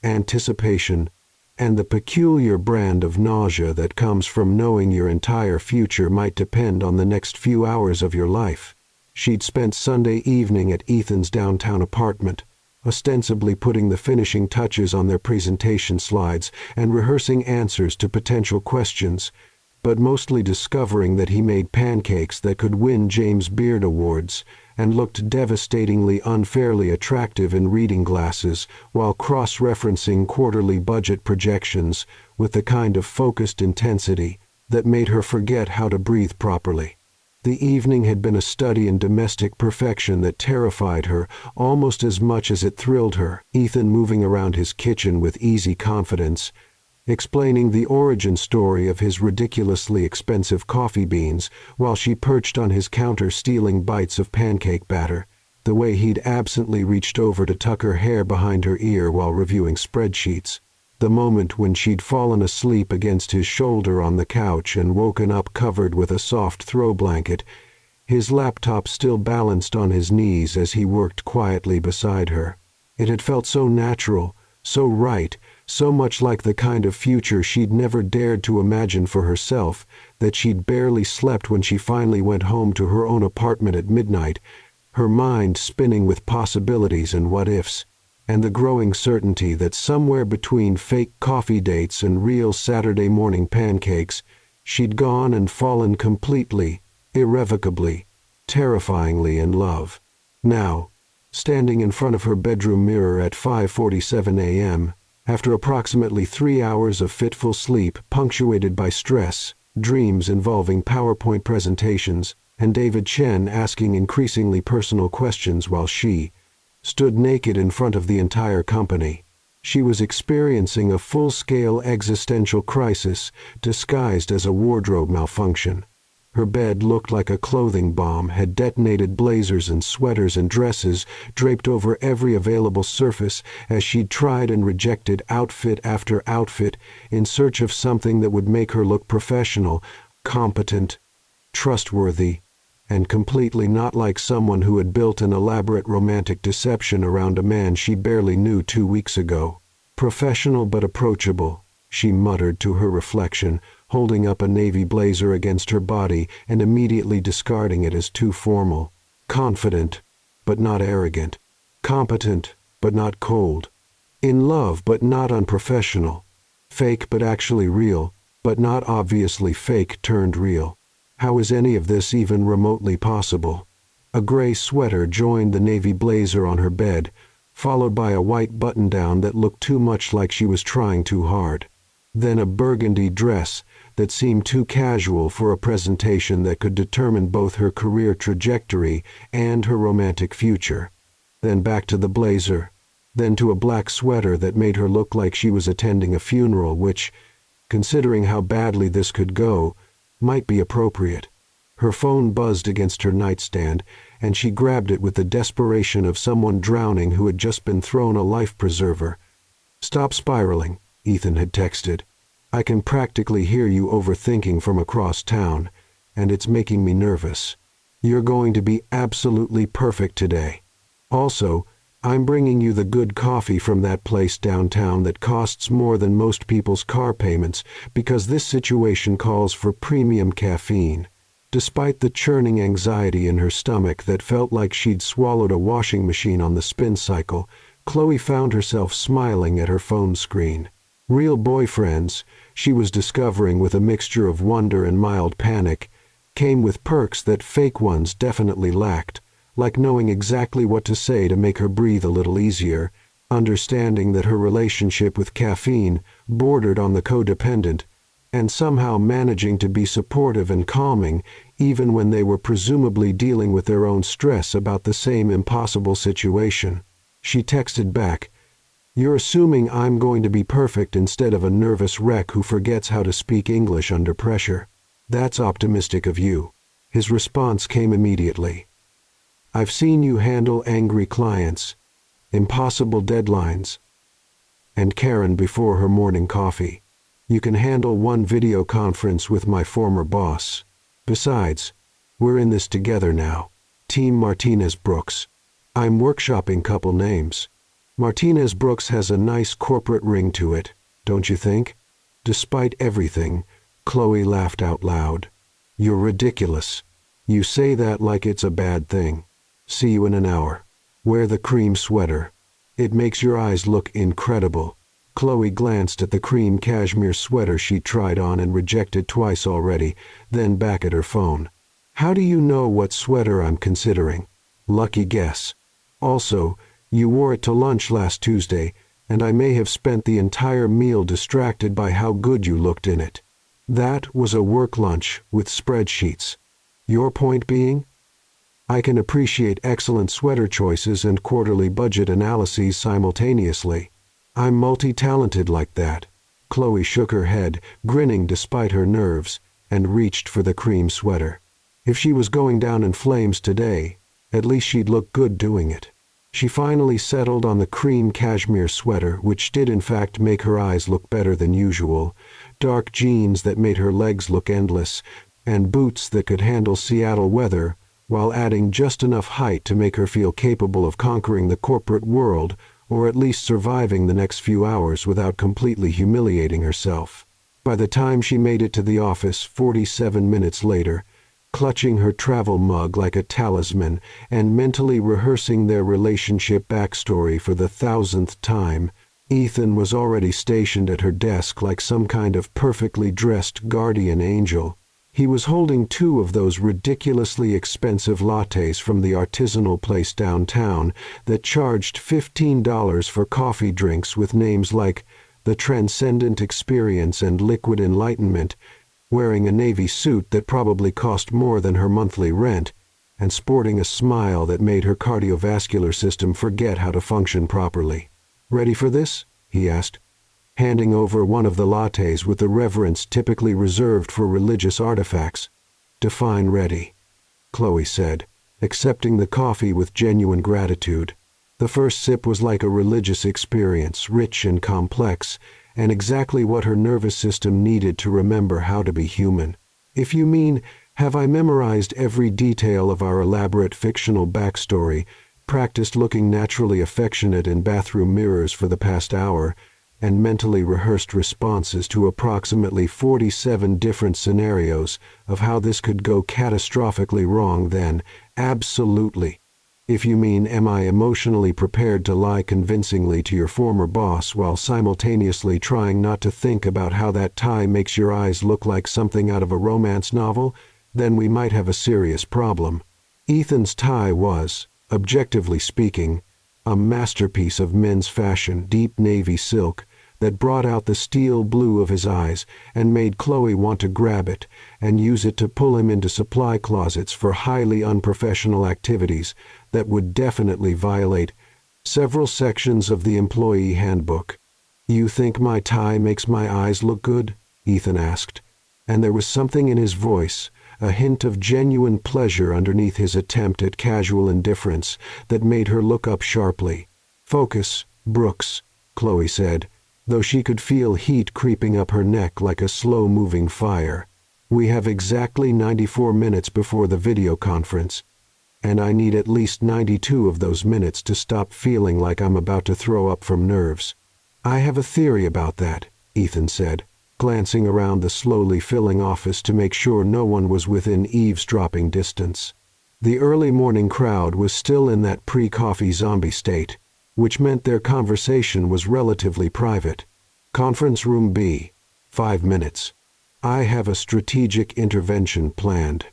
anticipation, and the peculiar brand of nausea that comes from knowing your entire future might depend on the next few hours of your life. She'd spent Sunday evening at Ethan's downtown apartment, ostensibly putting the finishing touches on their presentation slides and rehearsing answers to potential questions, but mostly discovering that he made pancakes that could win James Beard Awards and looked devastatingly unfairly attractive in reading glasses while cross-referencing quarterly budget projections with the kind of focused intensity that made her forget how to breathe properly. The evening had been a study in domestic perfection that terrified her almost as much as it thrilled her, Ethan moving around his kitchen with easy confidence, explaining the origin story of his ridiculously expensive coffee beans while she perched on his counter stealing bites of pancake batter, the way he'd absently reached over to tuck her hair behind her ear while reviewing spreadsheets, the moment when she'd fallen asleep against his shoulder on the couch and woken up covered with a soft throw blanket, his laptop still balanced on his knees as he worked quietly beside her. It had felt so natural, so right, so much like the kind of future she'd never dared to imagine for herself, that she'd barely slept when she finally went home to her own apartment at midnight, her mind spinning with possibilities and what-ifs, and the growing certainty that somewhere between fake coffee dates and real Saturday morning pancakes, she'd gone and fallen completely, irrevocably, terrifyingly in love. Now, standing in front of her bedroom mirror at 5:47 a.m., after approximately 3 hours of fitful sleep punctuated by stress, dreams involving PowerPoint presentations, and David Chen asking increasingly personal questions while she stood naked in front of the entire company, she was experiencing a full-scale existential crisis disguised as a wardrobe malfunction. Her bed looked like a clothing bomb had detonated blazers and sweaters and dresses draped over every available surface as she'd tried and rejected outfit after outfit in search of something that would make her look professional, competent, trustworthy, and completely not like someone who had built an elaborate romantic deception around a man she barely knew 2 weeks ago. Professional but approachable, she muttered to her reflection, holding up a navy blazer against her body and immediately discarding it as too formal. Confident, but not arrogant. Competent, but not cold. In love, but not unprofessional. Fake, but actually real, but not obviously fake turned real. How is any of this even remotely possible? A gray sweater joined the navy blazer on her bed, followed by a white button-down that looked too much like she was trying too hard. Then a burgundy dress that seemed too casual for a presentation that could determine both her career trajectory and her romantic future. Then back to the blazer, then to a black sweater that made her look like she was attending a funeral, which, considering how badly this could go, might be appropriate. Her phone buzzed against her nightstand, and she grabbed it with the desperation of someone drowning who had just been thrown a life preserver. "Stop spiraling," Ethan had texted. "I can practically hear you overthinking from across town, and it's making me nervous. You're going to be absolutely perfect today." Also, I'm bringing you the good coffee from that place downtown that costs more than most people's car payments because this situation calls for premium caffeine. Despite the churning anxiety in her stomach that felt like she'd swallowed a washing machine on the spin cycle, Chloe found herself smiling at her phone screen. Real boyfriends, she was discovering with a mixture of wonder and mild panic, came with perks that fake ones definitely lacked, like knowing exactly what to say to make her breathe a little easier, understanding that her relationship with caffeine bordered on the codependent, and somehow managing to be supportive and calming even when they were presumably dealing with their own stress about the same impossible situation. She texted back, "You're assuming I'm going to be perfect instead of a nervous wreck who forgets how to speak English under pressure. That's optimistic of you." His response came immediately. "I've seen you handle angry clients, impossible deadlines, and Karen before her morning coffee. You can handle one video conference with my former boss. Besides, we're in this together now. Team Martinez Brooks. I'm workshopping couple names. Martinez Brooks has a nice corporate ring to it, don't you think?" Despite everything, Chloe laughed out loud. "You're ridiculous. You say that like it's a bad thing. See you in an hour. Wear the cream sweater. It makes your eyes look incredible." Chloe glanced at the cream cashmere sweater she'd tried on and rejected twice already, then back at her phone. "How do you know what sweater I'm considering? Lucky guess. Also, you wore it to lunch last Tuesday, and I may have spent the entire meal distracted by how good you looked in it. That was a work lunch with spreadsheets. Your point being? I can appreciate excellent sweater choices and quarterly budget analyses simultaneously. I'm multi-talented like that." Chloe shook her head, grinning despite her nerves, and reached for the cream sweater. If she was going down in flames today, at least she'd look good doing it. She finally settled on the cream cashmere sweater, which did in fact make her eyes look better than usual, dark jeans that made her legs look endless, and boots that could handle Seattle weather, while adding just enough height to make her feel capable of conquering the corporate world, or at least surviving the next few hours without completely humiliating herself. By the time she made it to the office 47 minutes later, clutching her travel mug like a talisman and mentally rehearsing their relationship backstory for the 1,000th time, Ethan was already stationed at her desk like some kind of perfectly dressed guardian angel. He was holding two of those ridiculously expensive lattes from the artisanal place downtown that charged $15 for coffee drinks with names like The Transcendent Experience and Liquid Enlightenment, wearing a navy suit that probably cost more than her monthly rent, and sporting a smile that made her cardiovascular system forget how to function properly. "Ready for this?" he asked, handing over one of the lattes with the reverence typically reserved for religious artifacts. "Define ready," Chloe said, accepting the coffee with genuine gratitude. The first sip was like a religious experience, rich and complex, and exactly what her nervous system needed to remember how to be human. "If you mean, have I memorized every detail of our elaborate fictional backstory, practiced looking naturally affectionate in bathroom mirrors for the past hour, and mentally rehearsed responses to approximately 47 different scenarios of how this could go catastrophically wrong, then absolutely. If you mean, am I emotionally prepared to lie convincingly to your former boss while simultaneously trying not to think about how that tie makes your eyes look like something out of a romance novel, then we might have a serious problem." Ethan's tie was, objectively speaking, a masterpiece of men's fashion, deep navy silk, that brought out the steel blue of his eyes and made Chloe want to grab it and use it to pull him into supply closets for highly unprofessional activities that would definitely violate several sections of the employee handbook. "You think my tie makes my eyes look good?" Ethan asked, and there was something in his voice, a hint of genuine pleasure underneath his attempt at casual indifference, that made her look up sharply. "Focus, Brooks," Chloe said, though she could feel heat creeping up her neck like a slow-moving fire. "We have exactly 94 minutes before the video conference. And I need at least 92 of those minutes to stop feeling like I'm about to throw up from nerves. I have a theory about that, Ethan said, glancing around the slowly filling office to make sure no one was within eavesdropping distance. The early morning crowd was still in that pre-coffee zombie state, which meant their conversation was relatively private. Conference room B, 5 minutes. I have a strategic intervention planned.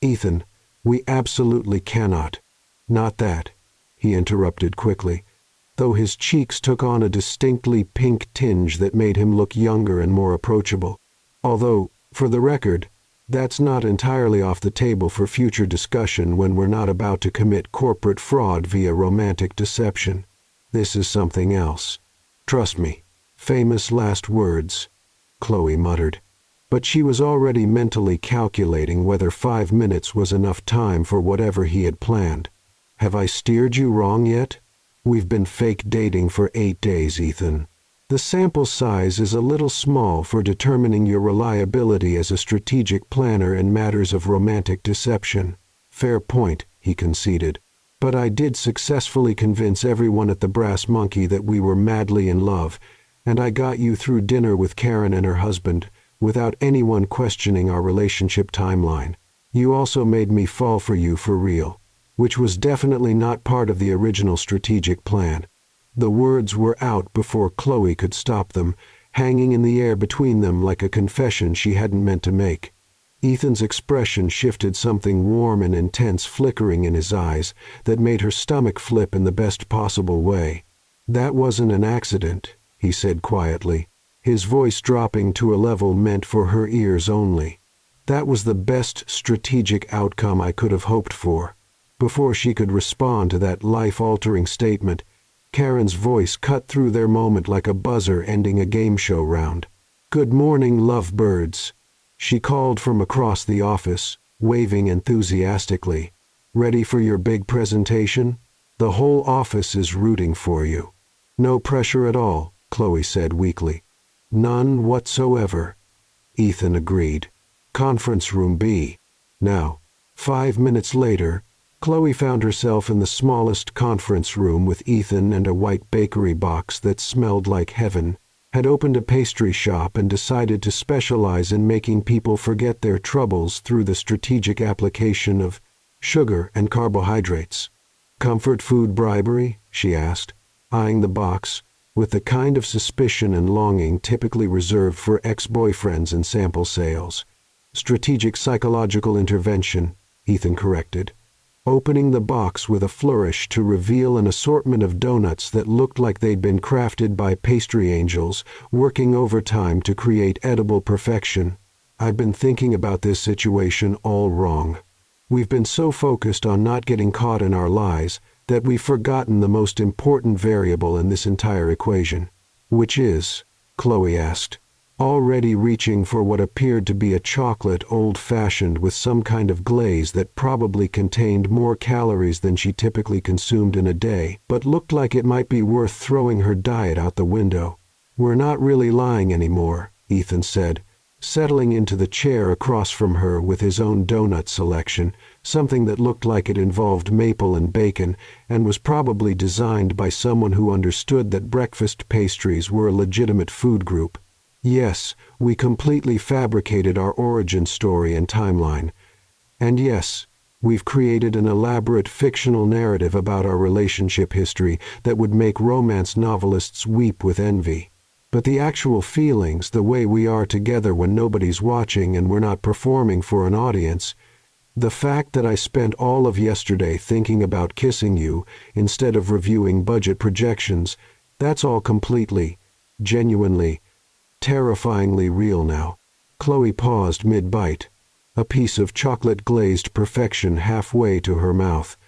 Ethan, we absolutely cannot. Not that, he interrupted quickly, though his cheeks took on a distinctly pink tinge that made him look younger and more approachable. Although, for the record, that's not entirely off the table for future discussion when we're not about to commit corporate fraud via romantic deception. This is something else. Trust me. Famous last words, Chloe muttered. But she was already mentally calculating whether 5 minutes was enough time for whatever he had planned. Have I steered you wrong yet? We've been fake dating for 8 days, Ethan. The sample size is a little small for determining your reliability as a strategic planner in matters of romantic deception. Fair point, he conceded. But I did successfully convince everyone at the Brass Monkey that we were madly in love, and I got you through dinner with Karen and her husband, without anyone questioning our relationship timeline. You also made me fall for you for real, which was definitely not part of the original strategic plan. The words were out before Chloe could stop them, hanging in the air between them like a confession she hadn't meant to make. Ethan's expression shifted, something warm and intense flickering in his eyes that made her stomach flip in the best possible way. That wasn't an accident, he said quietly, his voice dropping to a level meant for her ears only. That was the best strategic outcome I could have hoped for. Before she could respond to that life-altering statement, Karen's voice cut through their moment like a buzzer ending a game show round. "Good morning, lovebirds," she called from across the office, waving enthusiastically. "Ready for your big presentation? The whole office is rooting for you." "No pressure at all," Chloe said weakly. "None whatsoever," Ethan agreed. Conference room B. Now, 5 minutes later, Chloe found herself in the smallest conference room with Ethan and a white bakery box that smelled like heaven, had opened a pastry shop and decided to specialize in making people forget their troubles through the strategic application of sugar and carbohydrates. "Comfort food bribery?" she asked, eyeing the box, with the kind of suspicion and longing typically reserved for ex-boyfriends and sample sales. "Strategic psychological intervention," Ethan corrected, opening the box with a flourish to reveal an assortment of donuts that looked like they'd been crafted by pastry angels, working overtime to create edible perfection. "I've been thinking about this situation all wrong. We've been so focused on not getting caught in our lies that we've forgotten the most important variable in this entire equation." "Which is?" Chloe asked, already reaching for what appeared to be a chocolate old-fashioned with some kind of glaze that probably contained more calories than she typically consumed in a day, but looked like it might be worth throwing her diet out the window. "We're not really lying anymore," Ethan said, settling into the chair across from her with his own donut selection, something that looked like it involved maple and bacon and was probably designed by someone who understood that breakfast pastries were a legitimate food group. "Yes, we completely fabricated our origin story and timeline. And yes, we've created an elaborate fictional narrative about our relationship history that would make romance novelists weep with envy. But the actual feelings, the way we are together when nobody's watching and we're not performing for an audience, the fact that I spent all of yesterday thinking about kissing you instead of reviewing budget projections, that's all completely, genuinely, terrifyingly real now." Chloe paused mid-bite, a piece of chocolate-glazed perfection halfway to her mouth.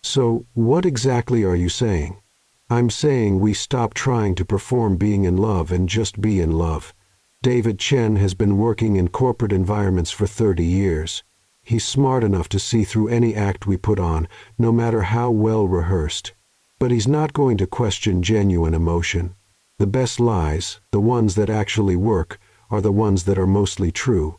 "So, what exactly are you saying?" "I'm saying we stop trying to perform being in love and just be in love. David Chen has been working in corporate environments for 30 years. He's smart enough to see through any act we put on, no matter how well rehearsed. But he's not going to question genuine emotion. The best lies, the ones that actually work, are the ones that are mostly true.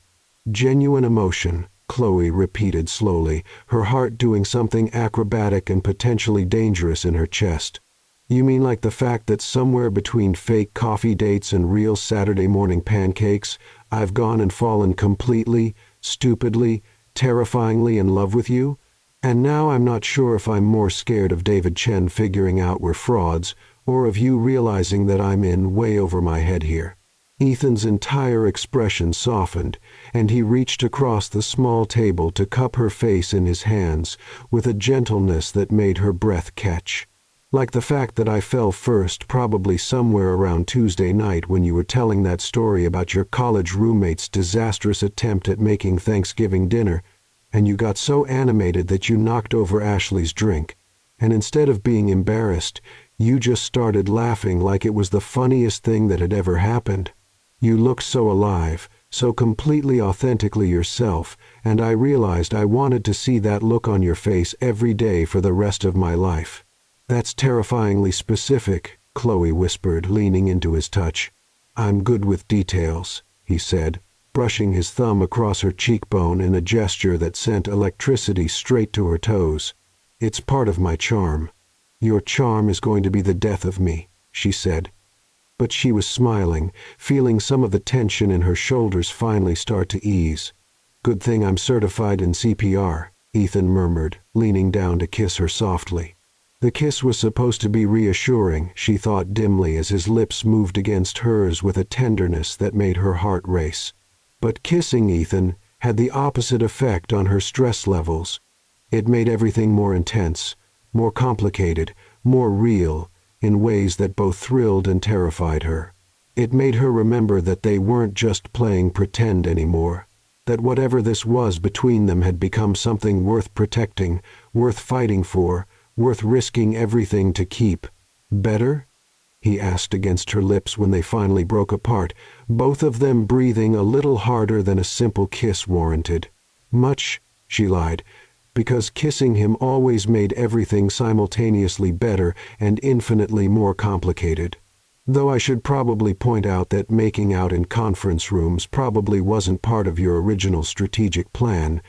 Genuine emotion, Chloe repeated slowly, her heart doing something acrobatic and potentially dangerous in her chest. You mean like the fact that somewhere between fake coffee dates and real Saturday morning pancakes, I've gone and fallen completely, stupidly, terrifyingly in love with you? And now I'm not sure if I'm more scared of David Chen figuring out we're frauds, or of you realizing that I'm in way over my head here. Ethan's entire expression softened, and he reached across the small table to cup her face in his hands with a gentleness that made her breath catch. Like the fact that I fell first probably somewhere around Tuesday night when you were telling that story about your college roommate's disastrous attempt at making Thanksgiving dinner, and you got so animated that you knocked over Ashley's drink, and instead of being embarrassed, you just started laughing like it was the funniest thing that had ever happened. You looked so alive, so completely authentically yourself, and I realized I wanted to see that look on your face every day for the rest of my life. That's terrifyingly specific, Chloe whispered, leaning into his touch. I'm good with details, he said, brushing his thumb across her cheekbone in a gesture that sent electricity straight to her toes. It's part of my charm. Your charm is going to be the death of me, she said. But she was smiling, feeling some of the tension in her shoulders finally start to ease. Good thing I'm certified in CPR, Ethan murmured, leaning down to kiss her softly. The kiss was supposed to be reassuring, she thought dimly as his lips moved against hers with a tenderness that made her heart race. But kissing Ethan had the opposite effect on her stress levels. It made everything more intense, more complicated, more real, in ways that both thrilled and terrified her. It made her remember that they weren't just playing pretend anymore, that whatever this was between them had become something worth protecting, worth fighting for, worth risking everything to keep. Better? He asked against her lips when they finally broke apart, both of them breathing a little harder than a simple kiss warranted. Much, she lied, because kissing him always made everything simultaneously better and infinitely more complicated. Though I should probably point out that making out in conference rooms probably wasn't part of your original strategic plan.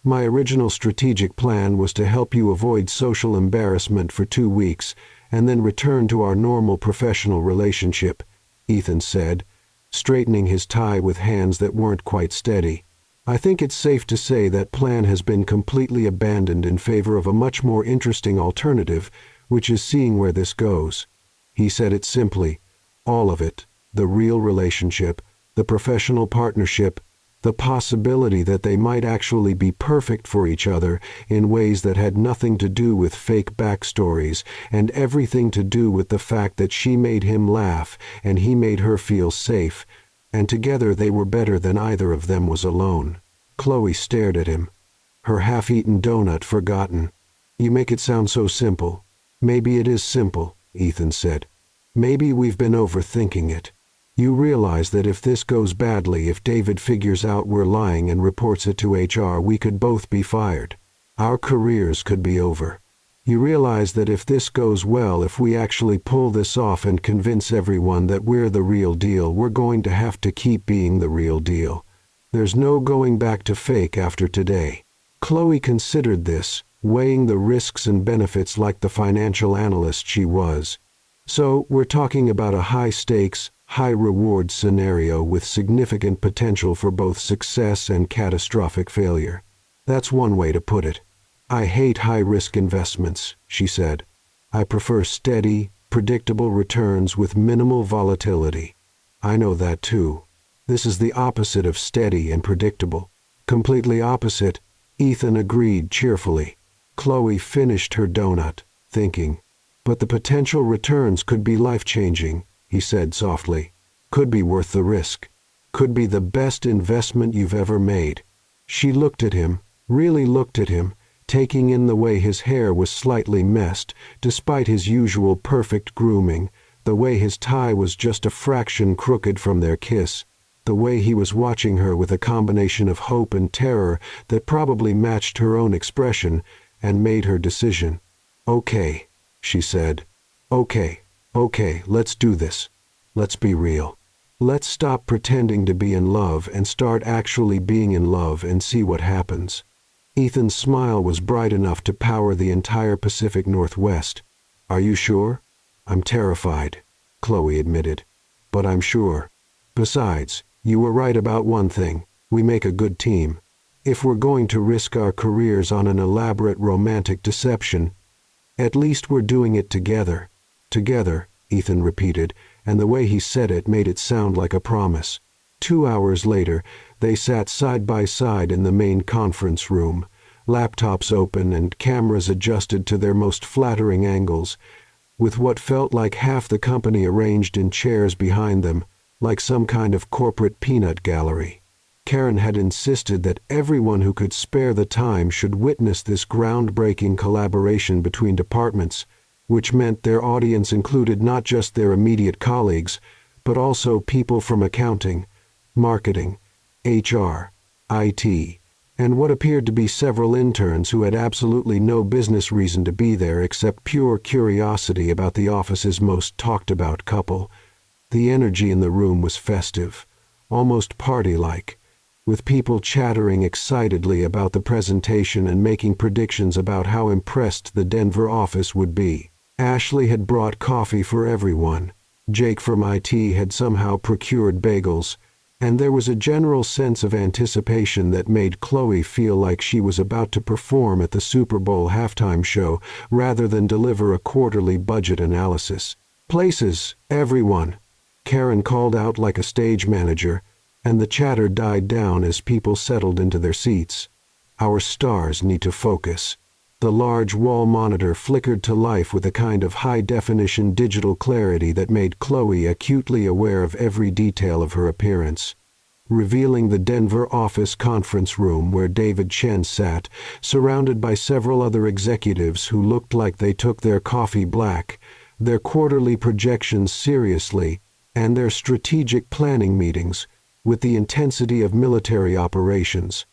My original strategic plan was to help you avoid social embarrassment for 2 weeks and then return to our normal professional relationship, Ethan said, straightening his tie with hands that weren't quite steady. I think it's safe to say that plan has been completely abandoned in favor of a much more interesting alternative, which is seeing where this goes. He said it simply, all of it, the real relationship, the professional partnership, the possibility that they might actually be perfect for each other in ways that had nothing to do with fake backstories and everything to do with the fact that she made him laugh and he made her feel safe, and together they were better than either of them was alone. Chloe stared at him, her half-eaten donut forgotten. You make it sound so simple. Maybe it is simple, Ethan said. Maybe we've been overthinking it. You realize that if this goes badly, if David figures out we're lying and reports it to HR, we could both be fired. Our careers could be over. You realize that if this goes well, if we actually pull this off and convince everyone that we're the real deal, we're going to have to keep being the real deal. There's no going back to fake after today. Chloe considered this, weighing the risks and benefits like the financial analyst she was. So, we're talking about a high-stakes, high-reward scenario with significant potential for both success and catastrophic failure. That's one way to put it. I hate high-risk investments, she said. I prefer steady, predictable returns with minimal volatility. I know that too. This is the opposite of steady and predictable. Completely opposite, Ethan agreed cheerfully. Chloe finished her donut, thinking. But the potential returns could be life-changing, he said softly. Could be worth the risk. Could be the best investment you've ever made. She looked at him, really looked at him, taking in the way his hair was slightly messed, despite his usual perfect grooming, the way his tie was just a fraction crooked from their kiss, the way he was watching her with a combination of hope and terror that probably matched her own expression, and made her decision. Okay, she said. Okay, let's do this. Let's be real. Let's stop pretending to be in love and start actually being in love and see what happens." Ethan's smile was bright enough to power the entire Pacific Northwest. "Are you sure?" "I'm terrified," Chloe admitted. "But I'm sure. Besides, you were right about one thing. We make a good team. If we're going to risk our careers on an elaborate romantic deception, at least we're doing it together." "Together," Ethan repeated, and the way he said it made it sound like a promise. 2 hours later, they sat side by side in the main conference room, laptops open and cameras adjusted to their most flattering angles, with what felt like half the company arranged in chairs behind them, like some kind of corporate peanut gallery. Karen had insisted that everyone who could spare the time should witness this groundbreaking collaboration between departments, which meant their audience included not just their immediate colleagues, but also people from accounting, marketing, HR, IT, and what appeared to be several interns who had absolutely no business reason to be there except pure curiosity about the office's most talked-about couple. The energy in the room was festive, almost party-like, with people chattering excitedly about the presentation and making predictions about how impressed the Denver office would be. Ashley had brought coffee for everyone. Jake from IT had somehow procured bagels, and there was a general sense of anticipation that made Chloe feel like she was about to perform at the Super Bowl halftime show rather than deliver a quarterly budget analysis. "Places, everyone," Karen called out like a stage manager, and the chatter died down as people settled into their seats. "Our stars need to focus." The large wall monitor flickered to life with a kind of high-definition digital clarity that made Chloe acutely aware of every detail of her appearance, revealing the Denver office conference room where David Chen sat, surrounded by several other executives who looked like they took their coffee black, their quarterly projections seriously, and their strategic planning meetings with the intensity of military operations.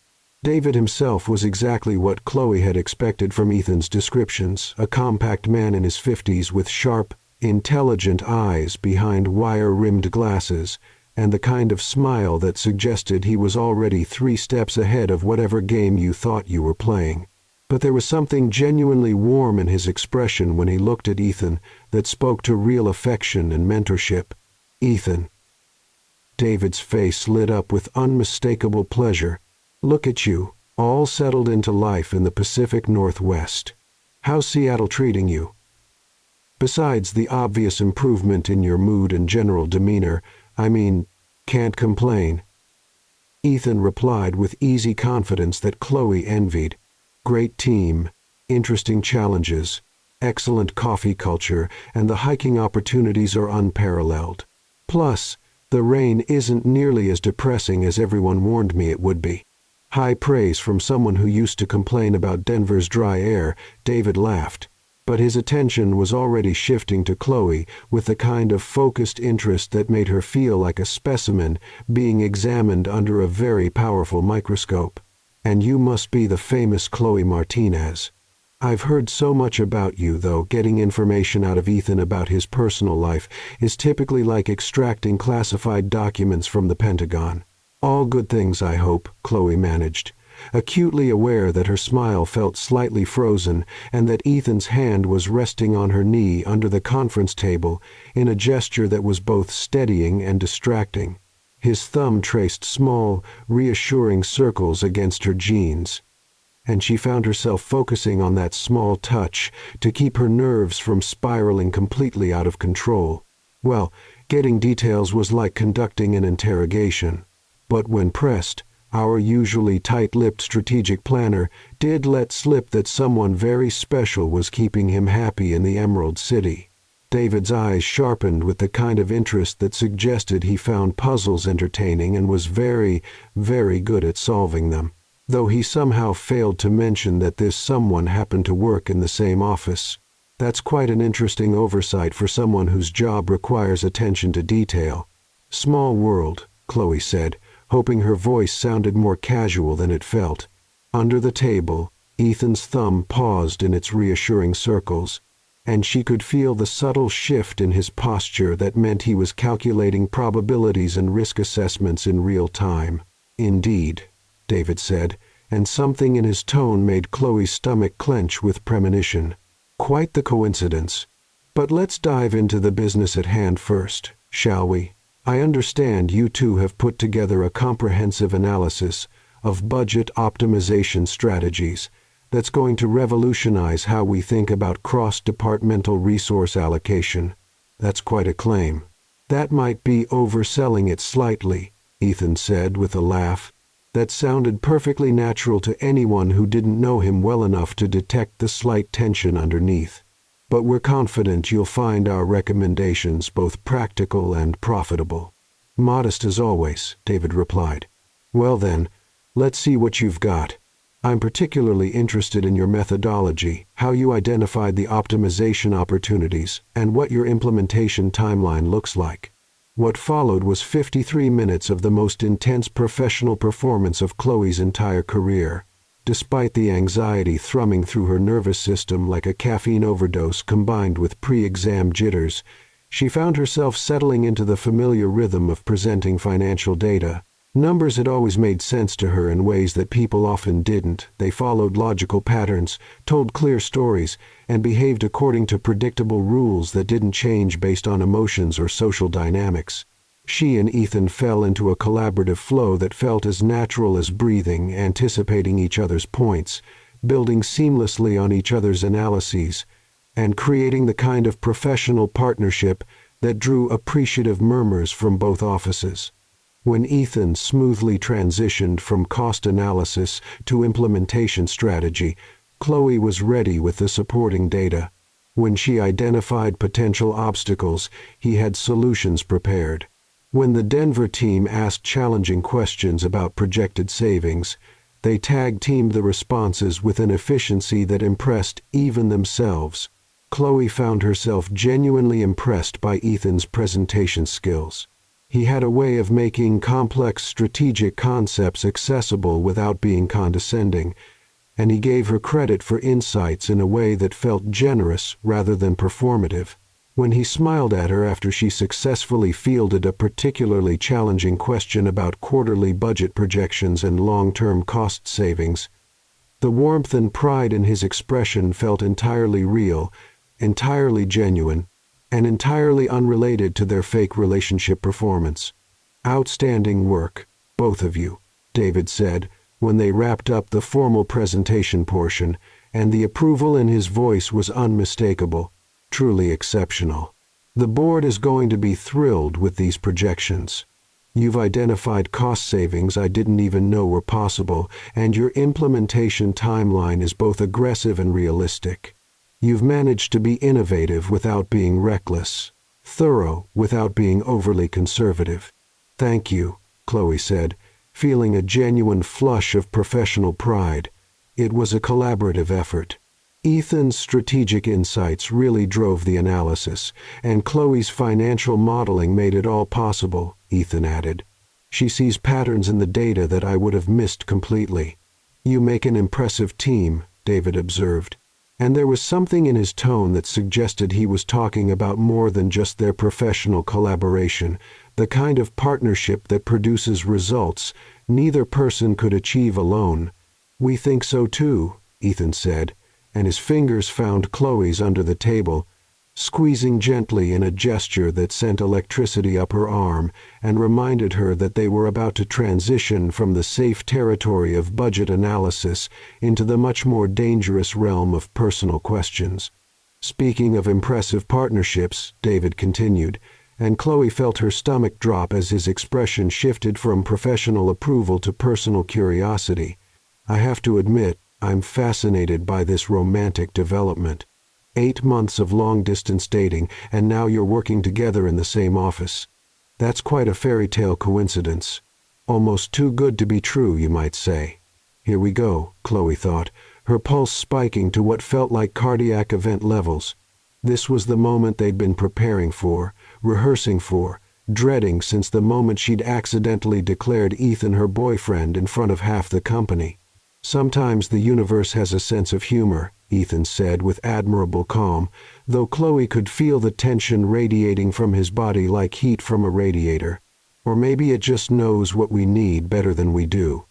David himself was exactly what Chloe had expected from Ethan's descriptions, a compact man in his 50s with sharp, intelligent eyes behind wire-rimmed glasses, and the kind of smile that suggested he was already 3 steps ahead of whatever game you thought you were playing. But there was something genuinely warm in his expression when he looked at Ethan that spoke to real affection and mentorship. "Ethan." David's face lit up with unmistakable pleasure. "Look at you, all settled into life in the Pacific Northwest. How's Seattle treating you? Besides the obvious improvement in your mood and general demeanor, can't complain." Ethan replied with easy confidence that Chloe envied. "Great team, interesting challenges, excellent coffee culture, and the hiking opportunities are unparalleled. Plus, the rain isn't nearly as depressing as everyone warned me it would be." High praise from someone who used to complain about Denver's dry air. David laughed, but his attention was already shifting to Chloe with the kind of focused interest that made her feel like a specimen being examined under a very powerful microscope. "And you must be the famous Chloe Martinez. I've heard so much about you, though getting information out of Ethan about his personal life is typically like extracting classified documents from the Pentagon." "All good things, I hope," Chloe managed, acutely aware that her smile felt slightly frozen and that Ethan's hand was resting on her knee under the conference table in a gesture that was both steadying and distracting. His thumb traced small, reassuring circles against her jeans, and she found herself focusing on that small touch to keep her nerves from spiraling completely out of control. Well, getting details was like conducting an interrogation. But when pressed, our usually tight-lipped strategic planner did let slip that someone very special was keeping him happy in the Emerald City. David's eyes sharpened with the kind of interest that suggested he found puzzles entertaining and was very, very good at solving them, though he somehow failed to mention that this someone happened to work in the same office. That's quite an interesting oversight for someone whose job requires attention to detail. "Small world," Chloe said, hoping her voice sounded more casual than it felt. Under the table, Ethan's thumb paused in its reassuring circles. and she could feel the subtle shift in his posture that meant he was calculating probabilities and risk assessments in real time. "Indeed," David said, and something in his tone made Chloe's stomach clench with premonition. "Quite the coincidence. But let's dive into the business at hand first, shall we? I understand you two have put together a comprehensive analysis of budget optimization strategies that's going to revolutionize how we think about cross-departmental resource allocation." "That's quite a claim." "That might be overselling it slightly," Ethan said with a laugh that sounded perfectly natural to anyone who didn't know him well enough to detect the slight tension underneath. "But we're confident you'll find our recommendations both practical and profitable." "Modest as always," David replied. "Well then, let's see what you've got. I'm particularly interested in your methodology, how you identified the optimization opportunities, and what your implementation timeline looks like." What followed was 53 minutes of the most intense professional performance of Chloe's entire career. Despite the anxiety thrumming through her nervous system like a caffeine overdose combined with pre-exam jitters, she found herself settling into the familiar rhythm of presenting financial data. Numbers had always made sense to her in ways that people often didn't. They followed logical patterns, told clear stories, and behaved according to predictable rules that didn't change based on emotions or social dynamics. She and Ethan fell into a collaborative flow that felt as natural as breathing, anticipating each other's points, building seamlessly on each other's analyses, and creating the kind of professional partnership that drew appreciative murmurs from both offices. When Ethan smoothly transitioned from cost analysis to implementation strategy, Chloe was ready with the supporting data. When she identified potential obstacles, he had solutions prepared. When the Denver team asked challenging questions about projected savings, they tag-teamed the responses with an efficiency that impressed even themselves. Chloe found herself genuinely impressed by Ethan's presentation skills. He had a way of making complex strategic concepts accessible without being condescending, and he gave her credit for insights in a way that felt generous rather than performative. When he smiled at her after she successfully fielded a particularly challenging question about quarterly budget projections and long-term cost savings, the warmth and pride in his expression felt entirely real, entirely genuine, and entirely unrelated to their fake relationship performance. "Outstanding work, both of you," David said, when they wrapped up the formal presentation portion, and the approval in his voice was unmistakable. "Truly exceptional. The board is going to be thrilled with these projections. You've identified cost savings I didn't even know were possible, and your implementation timeline is both aggressive and realistic. You've managed to be innovative without being reckless, thorough without being overly conservative." "Thank you," Chloe said, feeling a genuine flush of professional pride. It was a collaborative effort. Ethan's strategic insights really drove the analysis, and Chloe's financial modeling made it all possible, Ethan added. "She sees patterns in the data that I would have missed completely." "You make an impressive team," David observed. And there was something in his tone that suggested he was talking about more than just their professional collaboration, the kind of partnership that produces results neither person could achieve alone. "We think so too," Ethan said, and his fingers found Chloe's under the table, squeezing gently in a gesture that sent electricity up her arm and reminded her that they were about to transition from the safe territory of budget analysis into the much more dangerous realm of personal questions. "Speaking of impressive partnerships," David continued, and Chloe felt her stomach drop as his expression shifted from professional approval to personal curiosity, "I have to admit, I'm fascinated by this romantic development. 8 months of long-distance dating, and now you're working together in the same office. That's quite a fairy tale coincidence. Almost too good to be true, you might say." "Here we go," Chloe thought, her pulse spiking to what felt like cardiac event levels. This was the moment they'd been preparing for, rehearsing for, dreading since the moment she'd accidentally declared Ethan her boyfriend in front of half the company. Sometimes the universe has a sense of humor, Ethan said with admirable calm, though Chloe could feel the tension radiating from his body like heat from a radiator. Or maybe it just knows what we need better than we do.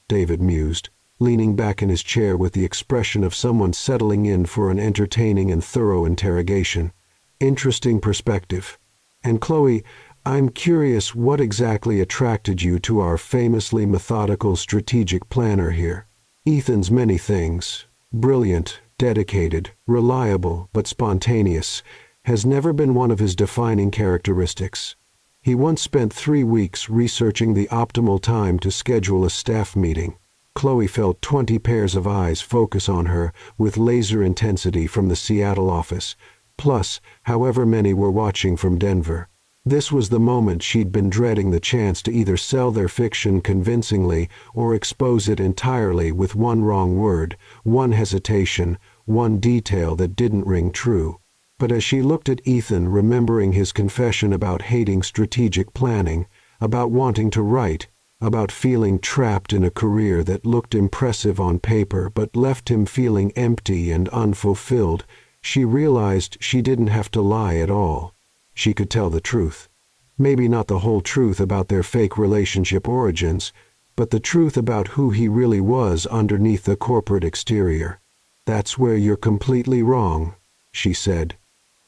David mused, leaning back in his chair with the expression of someone settling in for an entertaining and thorough interrogation. Interesting perspective. And Chloe, I'm curious what exactly attracted you to our famously methodical strategic planner here. Ethan's many things, brilliant, dedicated, reliable, but spontaneous, has never been one of his defining characteristics. He once spent 3 weeks researching the optimal time to schedule a staff meeting. Chloe felt 20 pairs of eyes focus on her with laser intensity from the Seattle office, plus however many were watching from Denver. This was the moment she'd been dreading, the chance to either sell their fiction convincingly or expose it entirely with one wrong word, one hesitation, one detail that didn't ring true. But as she looked at Ethan, remembering his confession about hating strategic planning, about wanting to write, about feeling trapped in a career that looked impressive on paper but left him feeling empty and unfulfilled, she realized she didn't have to lie at all. She could tell the truth. Maybe not the whole truth about their fake relationship origins, but the truth about who he really was underneath the corporate exterior. "That's where you're completely wrong," she said,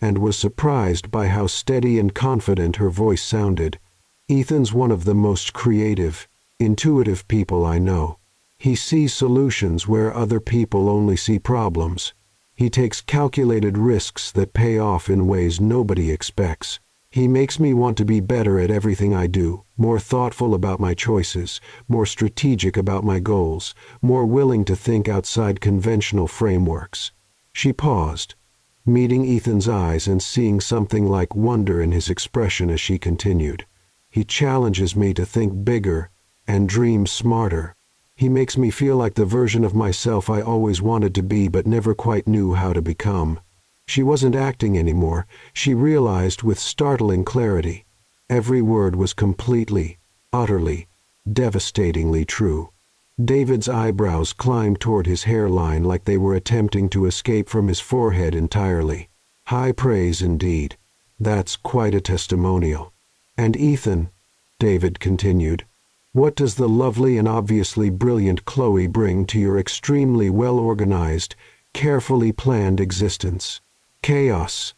and was surprised by how steady and confident her voice sounded. "Ethan's one of the most creative, intuitive people I know. He sees solutions where other people only see problems. He takes calculated risks that pay off in ways nobody expects. He makes me want to be better at everything I do, more thoughtful about my choices, more strategic about my goals, more willing to think outside conventional frameworks." She paused, meeting Ethan's eyes and seeing something like wonder in his expression as she continued. "He challenges me to think bigger and dream smarter. He makes me feel like the version of myself I always wanted to be but never quite knew how to become." She wasn't acting anymore, she realized with startling clarity. Every word was completely, utterly, devastatingly true. David's eyebrows climbed toward his hairline like they were attempting to escape from his forehead entirely. High praise indeed. That's quite a testimonial. "And Ethan," David continued, "what does the lovely and obviously brilliant Chloe bring to your extremely well-organized, carefully planned existence?" "Chaos,"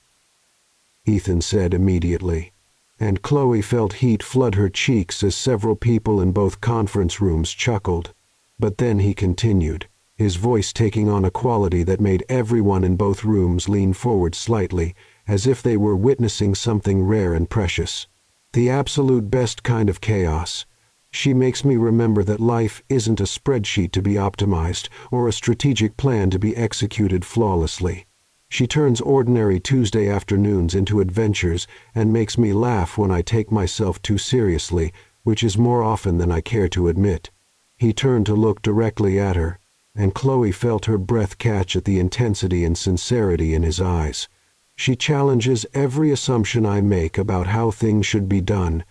Ethan said immediately, and Chloe felt heat flood her cheeks as several people in both conference rooms chuckled. But then he continued, his voice taking on a quality that made everyone in both rooms lean forward slightly, as if they were witnessing something rare and precious. "The absolute best kind of chaos. She makes me remember that life isn't a spreadsheet to be optimized or a strategic plan to be executed flawlessly. She turns ordinary Tuesday afternoons into adventures and makes me laugh when I take myself too seriously, which is more often than I care to admit." He turned to look directly at her, and Chloe felt her breath catch at the intensity and sincerity in his eyes. "She challenges every assumption I make about how things should be done,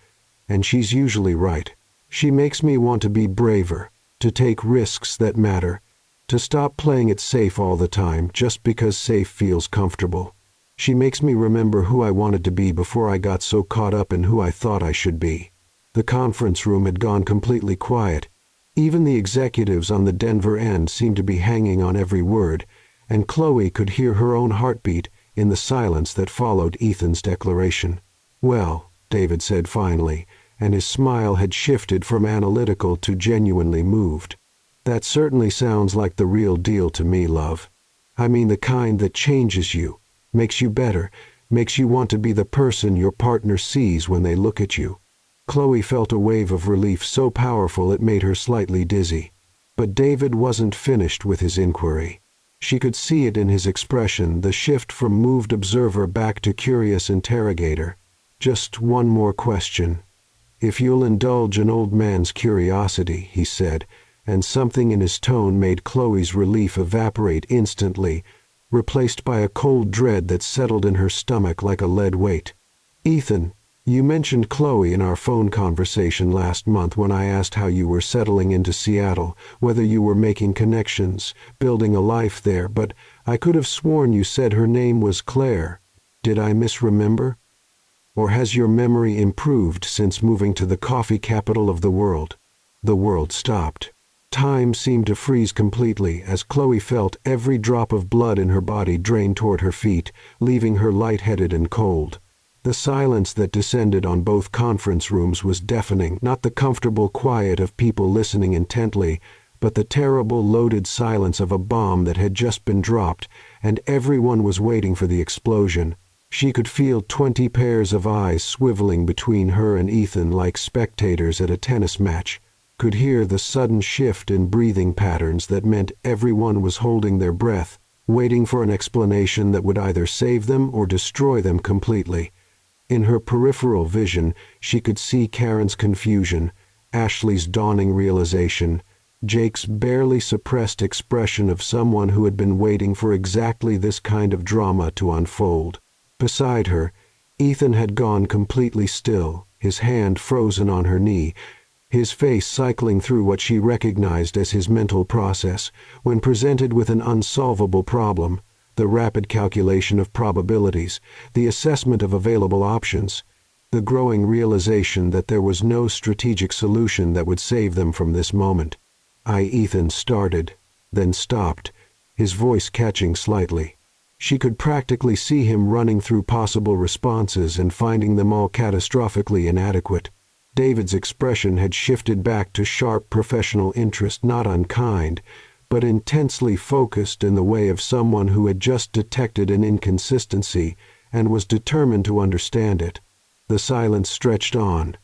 and she's usually right. She makes me want to be braver, to take risks that matter, to stop playing it safe all the time just because safe feels comfortable. She makes me remember who I wanted to be before I got so caught up in who I thought I should be." The conference room had gone completely quiet. Even the executives on the Denver end seemed to be hanging on every word, and Chloe could hear her own heartbeat in the silence that followed Ethan's declaration. "Well," David said finally, and his smile had shifted from analytical to genuinely moved. "That certainly sounds like the real deal to me, love. I mean the kind that changes you, makes you better, makes you want to be the person your partner sees when they look at you." Chloe felt a wave of relief so powerful it made her slightly dizzy. But David wasn't finished with his inquiry. She could see it in his expression, the shift from moved observer back to curious interrogator. "Just one more question. If you'll indulge an old man's curiosity," he said, and something in his tone made Chloe's relief evaporate instantly, replaced by a cold dread that settled in her stomach like a lead weight. "Ethan," You mentioned Chloe in our phone conversation last month when I asked how you were settling into Seattle, whether you were making connections, building a life there, but I could have sworn you said her name was Claire. Did I misremember? Or has your memory improved since moving to the coffee capital of the world? The world stopped. Time seemed to freeze completely as Chloe felt every drop of blood in her body drain toward her feet, leaving her lightheaded and cold. The silence that descended on both conference rooms was deafening, not the comfortable quiet of people listening intently, but the terrible loaded silence of a bomb that had just been dropped, and everyone was waiting for the explosion. She could feel 20 pairs of eyes swiveling between her and Ethan like spectators at a tennis match, could hear the sudden shift in breathing patterns that meant everyone was holding their breath, waiting for an explanation that would either save them or destroy them completely. In her peripheral vision, she could see Karen's confusion, Ashley's dawning realization, Jake's barely suppressed expression of someone who had been waiting for exactly this kind of drama to unfold. Beside her, Ethan had gone completely still, his hand frozen on her knee, his face cycling through what she recognized as his mental process when presented with an unsolvable problem. The rapid calculation of probabilities, the assessment of available options, the growing realization that there was no strategic solution that would save them from this moment. Ethan started, then stopped, his voice catching slightly. She could practically see him running through possible responses and finding them all catastrophically inadequate. David's expression had shifted back to sharp professional interest, not unkind, but intensely focused in the way of someone who had just detected an inconsistency and was determined to understand it. The silence stretched on,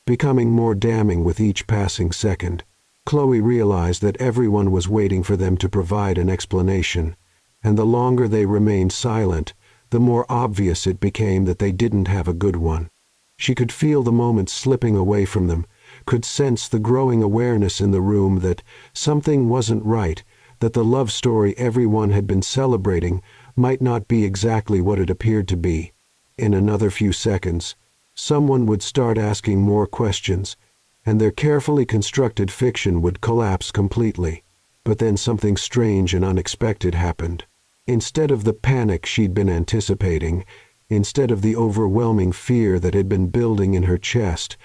becoming more damning with each passing second. Chloe realized that everyone was waiting for them to provide an explanation, and the longer they remained silent, the more obvious it became that they didn't have a good one. She could feel the moments slipping away from them, could sense the growing awareness in the room that something wasn't right, that the love story everyone had been celebrating might not be exactly what it appeared to be. In another few seconds, someone would start asking more questions, and their carefully constructed fiction would collapse completely. But then something strange and unexpected happened. Instead of the panic she'd been anticipating, instead of the overwhelming fear that had been building in her chest,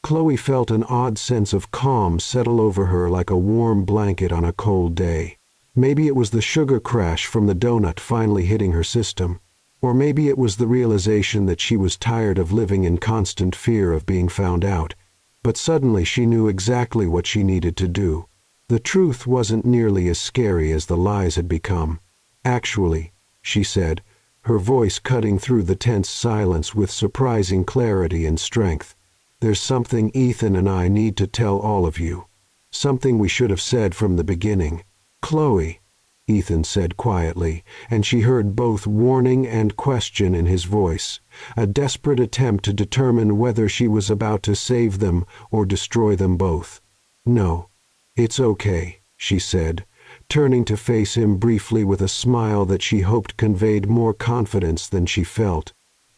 Chloe felt an odd sense of calm settle over her like a warm blanket on a cold day. Maybe it was the sugar crash from the donut finally hitting her system, or maybe it was the realization that she was tired of living in constant fear of being found out. But suddenly she knew exactly what she needed to do. The truth wasn't nearly as scary as the lies had become. Actually, she said, her voice cutting through the tense silence with surprising clarity and strength, there's something Ethan and I need to tell all of you. Something we should have said from the beginning. Chloe, Ethan said quietly, and she heard both warning and question in his voice, a desperate attempt to determine whether she was about to save them or destroy them both. No, it's okay, she said, turning to face him briefly with a smile that she hoped conveyed more confidence than she felt.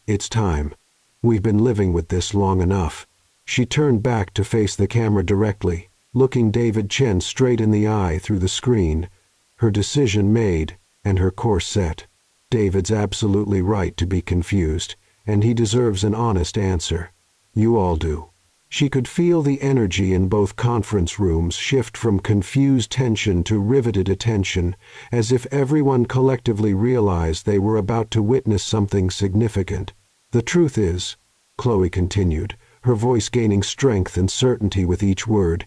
It's time. We've been living with this long enough. She turned back to face the camera directly, looking David Chen straight in the eye through the screen, her decision made and her course set. David's absolutely right to be confused, and he deserves an honest answer. You all do. She could feel the energy in both conference rooms shift from confused tension to riveted attention, as if everyone collectively realized they were about to witness something significant. The truth is, Chloe continued, her voice gaining strength and certainty with each word,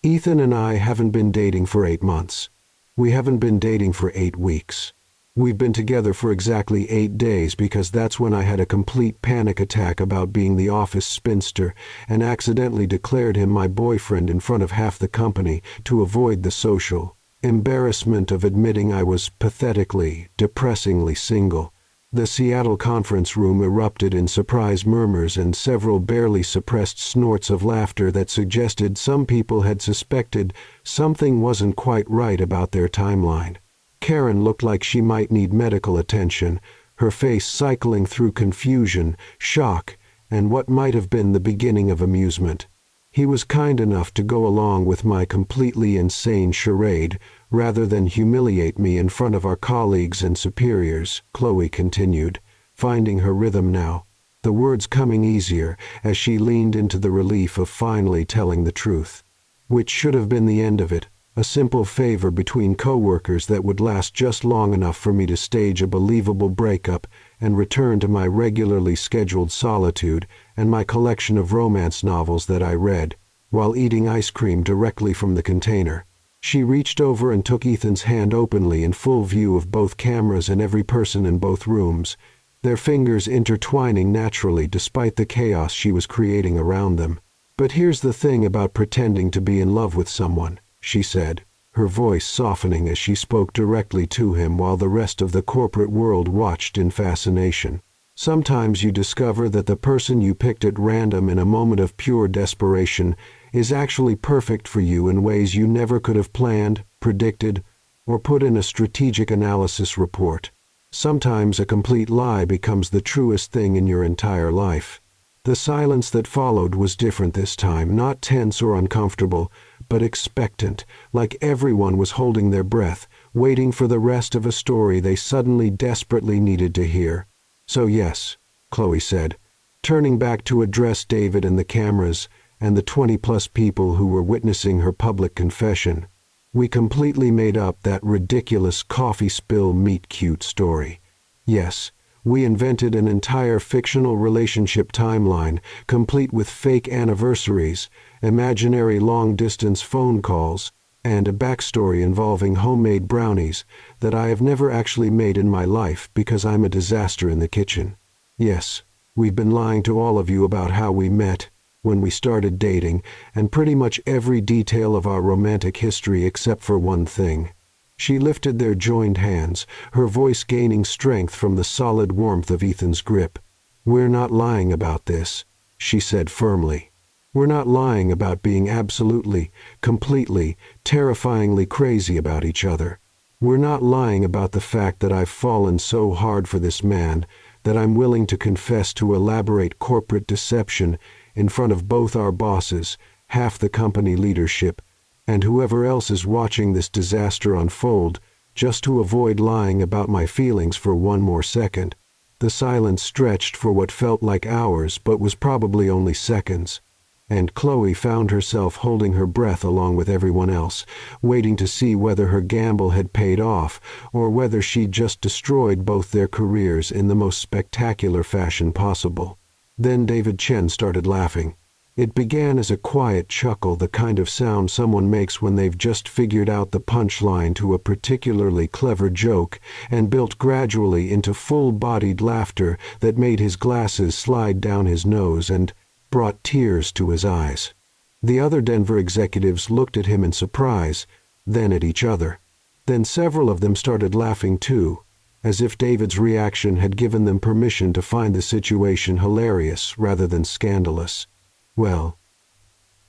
Ethan and I haven't been dating for 8 months. We haven't been dating for 8 weeks. We've been together for exactly 8 days because that's when I had a complete panic attack about being the office spinster and accidentally declared him my boyfriend in front of half the company to avoid the social embarrassment of admitting I was pathetically, depressingly single. The Seattle conference room erupted in surprised murmurs and several barely suppressed snorts of laughter that suggested some people had suspected something wasn't quite right about their timeline. Karen looked like she might need medical attention, her face cycling through confusion, shock, and what might have been the beginning of amusement. He was kind enough to go along with my completely insane charade rather than humiliate me in front of our colleagues and superiors, Chloe continued, finding her rhythm now, the words coming easier as she leaned into the relief of finally telling the truth. Which should have been the end of it, a simple favor between co-workers that would last just long enough for me to stage a believable breakup and return to my regularly scheduled solitude and my collection of romance novels that I read, while eating ice cream directly from the container. She reached over and took Ethan's hand openly in full view of both cameras and every person in both rooms, their fingers intertwining naturally despite the chaos she was creating around them. "But here's the thing about pretending to be in love with someone," she said, her voice softening as she spoke directly to him while the rest of the corporate world watched in fascination. "Sometimes you discover that the person you picked at random in a moment of pure desperation is actually perfect for you in ways you never could have planned, predicted, or put in a strategic analysis report. Sometimes a complete lie becomes the truest thing in your entire life." The silence that followed was different this time, not tense or uncomfortable, but expectant, like everyone was holding their breath, waiting for the rest of a story they suddenly desperately needed to hear. "So yes," Chloe said, turning back to address David and the cameras and the 20-plus people who were witnessing her public confession, "we completely made up that ridiculous coffee spill meet cute story. Yes, we invented an entire fictional relationship timeline, complete with fake anniversaries, imaginary long-distance phone calls, and a backstory involving homemade brownies that I have never actually made in my life because I'm a disaster in the kitchen. Yes, we've been lying to all of you about how we met, when we started dating, and pretty much every detail of our romantic history except for one thing." She lifted their joined hands, her voice gaining strength from the solid warmth of Ethan's grip. "We're not lying about this," she said firmly. "We're not lying about being absolutely, completely, terrifyingly crazy about each other. We're not lying about the fact that I've fallen so hard for this man that I'm willing to confess to elaborate corporate deception in front of both our bosses, half the company leadership, and whoever else is watching this disaster unfold, just to avoid lying about my feelings for one more second." The silence stretched for what felt like hours but was probably only seconds, and Chloe found herself holding her breath along with everyone else, waiting to see whether her gamble had paid off or whether she'd just destroyed both their careers in the most spectacular fashion possible. Then David Chen started laughing. It began as a quiet chuckle, the kind of sound someone makes when they've just figured out the punchline to a particularly clever joke, and built gradually into full-bodied laughter that made his glasses slide down his nose and brought tears to his eyes. The other Denver executives looked at him in surprise, then at each other. Then several of them started laughing too, as if David's reaction had given them permission to find the situation hilarious rather than scandalous. "Well,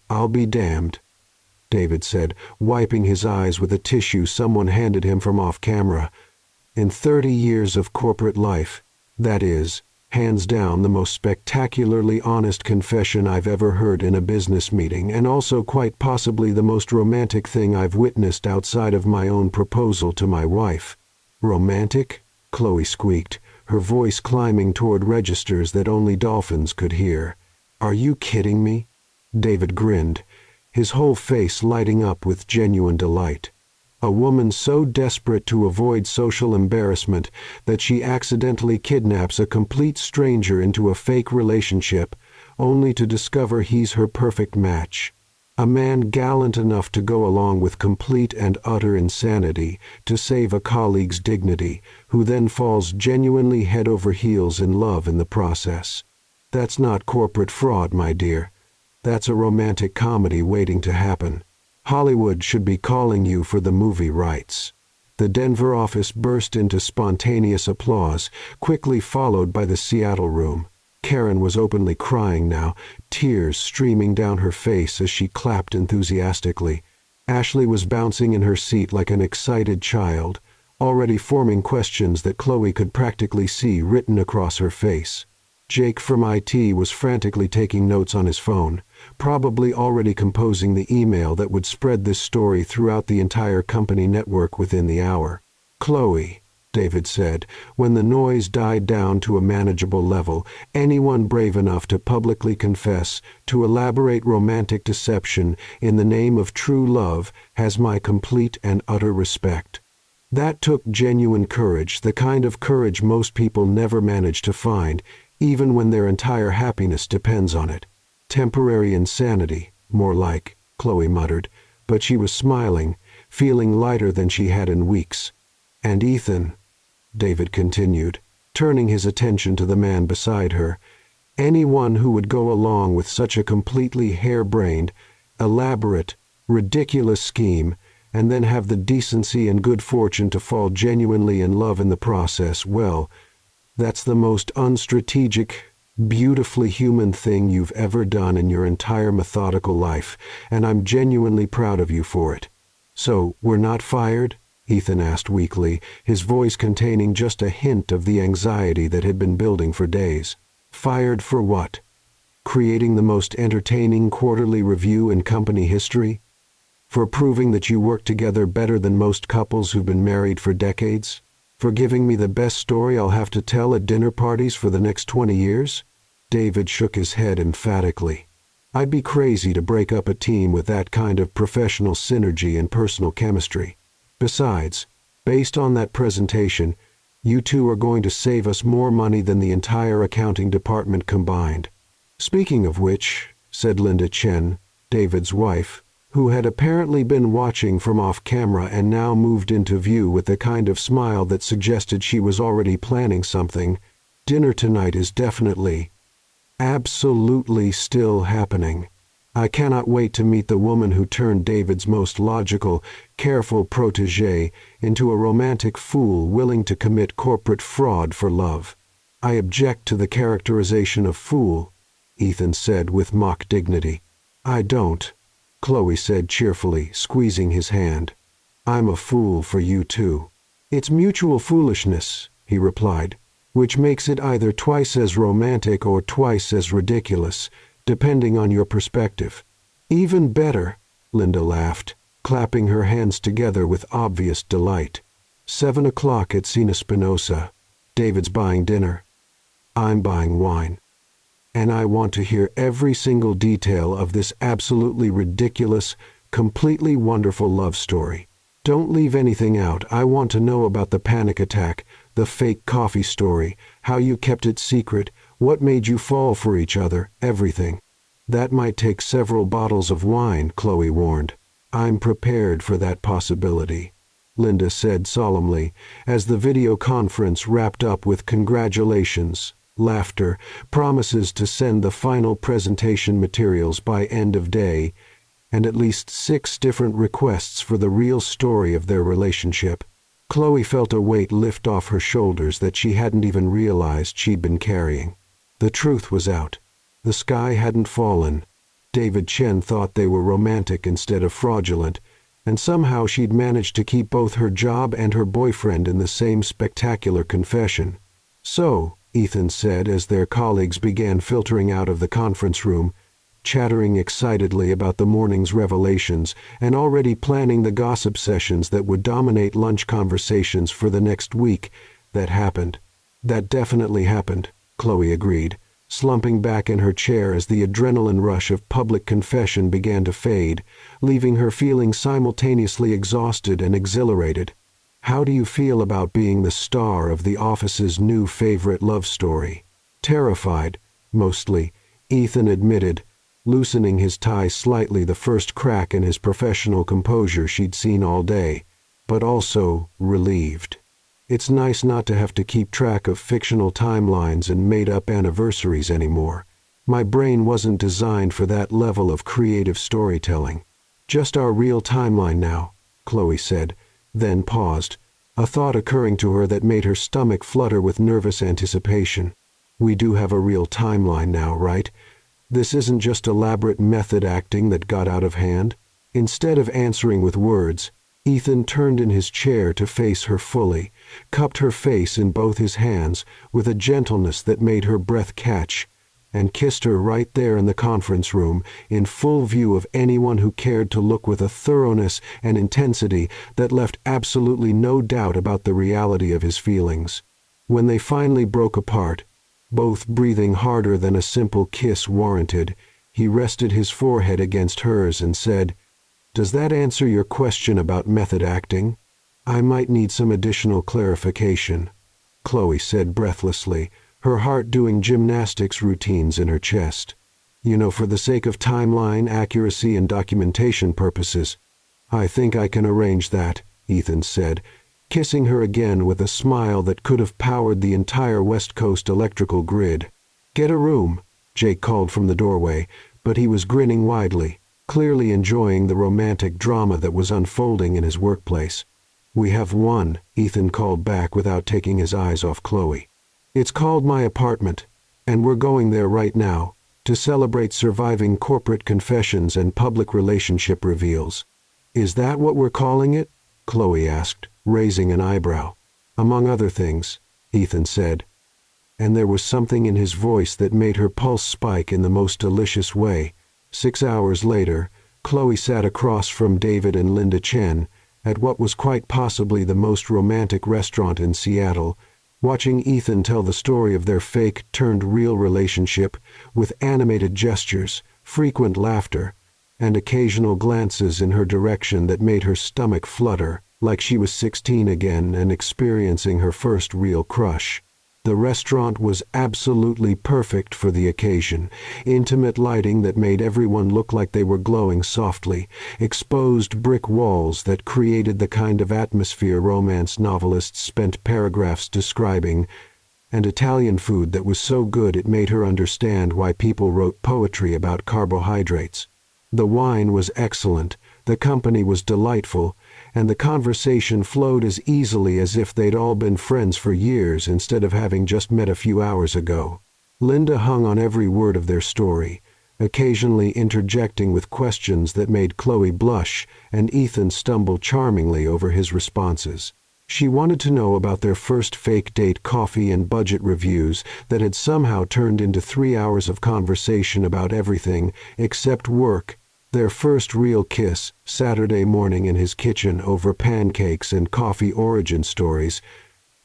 I'll be damned," David said, wiping his eyes with a tissue someone handed him from off-camera. "In 30 years of corporate life, that is, hands down the most spectacularly honest confession I've ever heard in a business meeting, and also quite possibly the most romantic thing I've witnessed outside of my own proposal to my wife." "Romantic?" Chloe squeaked, her voice climbing toward registers that only dolphins could hear. "Are you kidding me?" David grinned, his whole face lighting up with genuine delight. "A woman so desperate to avoid social embarrassment that she accidentally kidnaps a complete stranger into a fake relationship, only to discover he's her perfect match. A man gallant enough to go along with complete and utter insanity to save a colleague's dignity, who then falls genuinely head over heels in love in the process. That's not corporate fraud, my dear. That's a romantic comedy waiting to happen. Hollywood should be calling you for the movie rights." The Denver office burst into spontaneous applause, quickly followed by the Seattle room. Karen was openly crying now, tears streaming down her face as she clapped enthusiastically. Ashley was bouncing in her seat like an excited child, already forming questions that Chloe could practically see written across her face. Jake from IT was frantically taking notes on his phone, probably already composing the email that would spread this story throughout the entire company network within the hour. "Chloe," David said, when the noise died down to a manageable level, "anyone brave enough to publicly confess, to elaborate romantic deception in the name of true love has my complete and utter respect." That took genuine courage, the kind of courage most people never manage to find, even when their entire happiness depends on it. "Temporary insanity, more like," Chloe muttered, but she was smiling, feeling lighter than she had in weeks. "And Ethan," David continued, turning his attention to the man beside her, "anyone who would go along with such a completely harebrained, elaborate, ridiculous scheme, and then have the decency and good fortune to fall genuinely in love in the process, well, that's the most unstrategic, beautifully human thing you've ever done in your entire methodical life, and I'm genuinely proud of you for it." "So, we're not fired?" Ethan asked weakly, his voice containing just a hint of the anxiety that had been building for days. "Fired for what? Creating the most entertaining quarterly review in company history? For proving that you work together better than most couples who've been married for decades? For giving me the best story I'll have to tell at dinner parties for the next 20 years? David shook his head emphatically. "I'd be crazy to break up a team with that kind of professional synergy and personal chemistry. Besides, based on that presentation, you two are going to save us more money than the entire accounting department combined." "Speaking of which," said Linda Chen, David's wife, who had apparently been watching from off camera and now moved into view with the kind of smile that suggested she was already planning something, "dinner tonight is definitely, absolutely still happening. I cannot wait to meet the woman who turned David's most logical, careful protégé into a romantic fool willing to commit corporate fraud for love." "I object to the characterization of fool," Ethan said with mock dignity. "I don't," Chloe said cheerfully, squeezing his hand. "I'm a fool for you too." "It's mutual foolishness," he replied, "which makes it either twice as romantic or twice as ridiculous, depending on your perspective." "Even better," Linda laughed, clapping her hands together with obvious delight. 7 o'clock at Sina Spinoza. David's buying dinner. I'm buying wine. And I want to hear every single detail of this absolutely ridiculous, completely wonderful love story. Don't leave anything out. I want to know about the panic attack, the fake coffee story, how you kept it secret, what made you fall for each other, everything. "That might take several bottles of wine," Chloe warned. "I'm prepared for that possibility," Linda said solemnly, as the video conference wrapped up with congratulations, laughter, promises to send the final presentation materials by end of day, and at least 6 different requests for the real story of their relationship. Chloe felt a weight lift off her shoulders that she hadn't even realized she'd been carrying. The truth was out. The sky hadn't fallen. David Chen thought they were romantic instead of fraudulent, and somehow she'd managed to keep both her job and her boyfriend in the same spectacular confession. "So," Ethan said as their colleagues began filtering out of the conference room, chattering excitedly about the morning's revelations and already planning the gossip sessions that would dominate lunch conversations for the next week, "that happened. That definitely happened," Chloe agreed, slumping back in her chair as the adrenaline rush of public confession began to fade, leaving her feeling simultaneously exhausted and exhilarated. "How do you feel about being the star of the office's new favorite love story?" "Terrified, mostly," Ethan admitted, loosening his tie slightly, the first crack in his professional composure she'd seen all day, "but also relieved. It's nice not to have to keep track of fictional timelines and made-up anniversaries anymore. My brain wasn't designed for that level of creative storytelling. Just our real timeline now," Chloe said, then paused, a thought occurring to her that made her stomach flutter with nervous anticipation. "We do have a real timeline now, right? This isn't just elaborate method acting that got out of hand?" Instead of answering with words, Ethan turned in his chair to face her fully, cupped her face in both his hands with a gentleness that made her breath catch, and kissed her right there in the conference room, in full view of anyone who cared to look, with a thoroughness and intensity that left absolutely no doubt about the reality of his feelings. When they finally broke apart, both breathing harder than a simple kiss warranted, he rested his forehead against hers and said, "Does that answer your question about method acting?" "I might need some additional clarification," Chloe said breathlessly, her heart doing gymnastics routines in her chest. "You know, for the sake of timeline, accuracy, and documentation purposes." "I think I can arrange that," Ethan said, kissing her again with a smile that could have powered the entire West Coast electrical grid. "Get a room," Jake called from the doorway, but he was grinning widely, clearly enjoying the romantic drama that was unfolding in his workplace. "We have one," Ethan called back without taking his eyes off Chloe. "It's called my apartment, and we're going there right now, to celebrate surviving corporate confessions and public relationship reveals." "Is that what we're calling it?" Chloe asked, raising an eyebrow. "Among other things," Ethan said. And there was something in his voice that made her pulse spike in the most delicious way. 6 hours later, Chloe sat across from David and Linda Chen at what was quite possibly the most romantic restaurant in Seattle, watching Ethan tell the story of their fake-turned-real relationship with animated gestures, frequent laughter, and occasional glances in her direction that made her stomach flutter, like she was 16 again and experiencing her first real crush. The restaurant was absolutely perfect for the occasion, intimate lighting that made everyone look like they were glowing softly, exposed brick walls that created the kind of atmosphere romance novelists spent paragraphs describing, and Italian food that was so good it made her understand why people wrote poetry about carbohydrates. The wine was excellent, the company was delightful, and the conversation flowed as easily as if they'd all been friends for years instead of having just met a few hours ago. Linda hung on every word of their story, occasionally interjecting with questions that made Chloe blush and Ethan stumble charmingly over his responses. She wanted to know about their first fake date coffee and budget reviews that had somehow turned into 3 hours of conversation about everything except work, their first real kiss, Saturday morning in his kitchen over pancakes and coffee origin stories,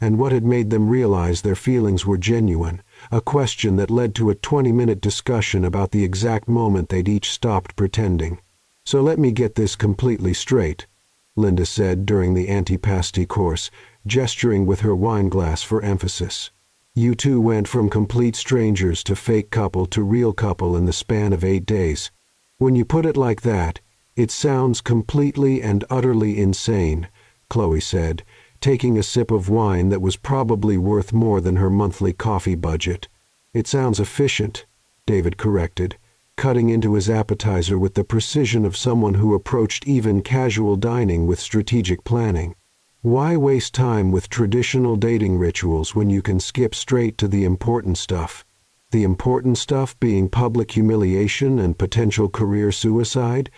and what had made them realize their feelings were genuine, a question that led to a 20-minute discussion about the exact moment they'd each stopped pretending. "So let me get this completely straight," Linda said during the antipasti course, gesturing with her wineglass for emphasis. "You two went from complete strangers to fake couple to real couple in the span of 8 days. When you put it like that, it sounds completely and utterly insane," Chloe said, taking a sip of wine that was probably worth more than her monthly coffee budget. "It sounds efficient," David corrected, cutting into his appetizer with the precision of someone who approached even casual dining with strategic planning. "Why waste time with traditional dating rituals when you can skip straight to the important stuff?" "The important stuff being public humiliation and potential career suicide?"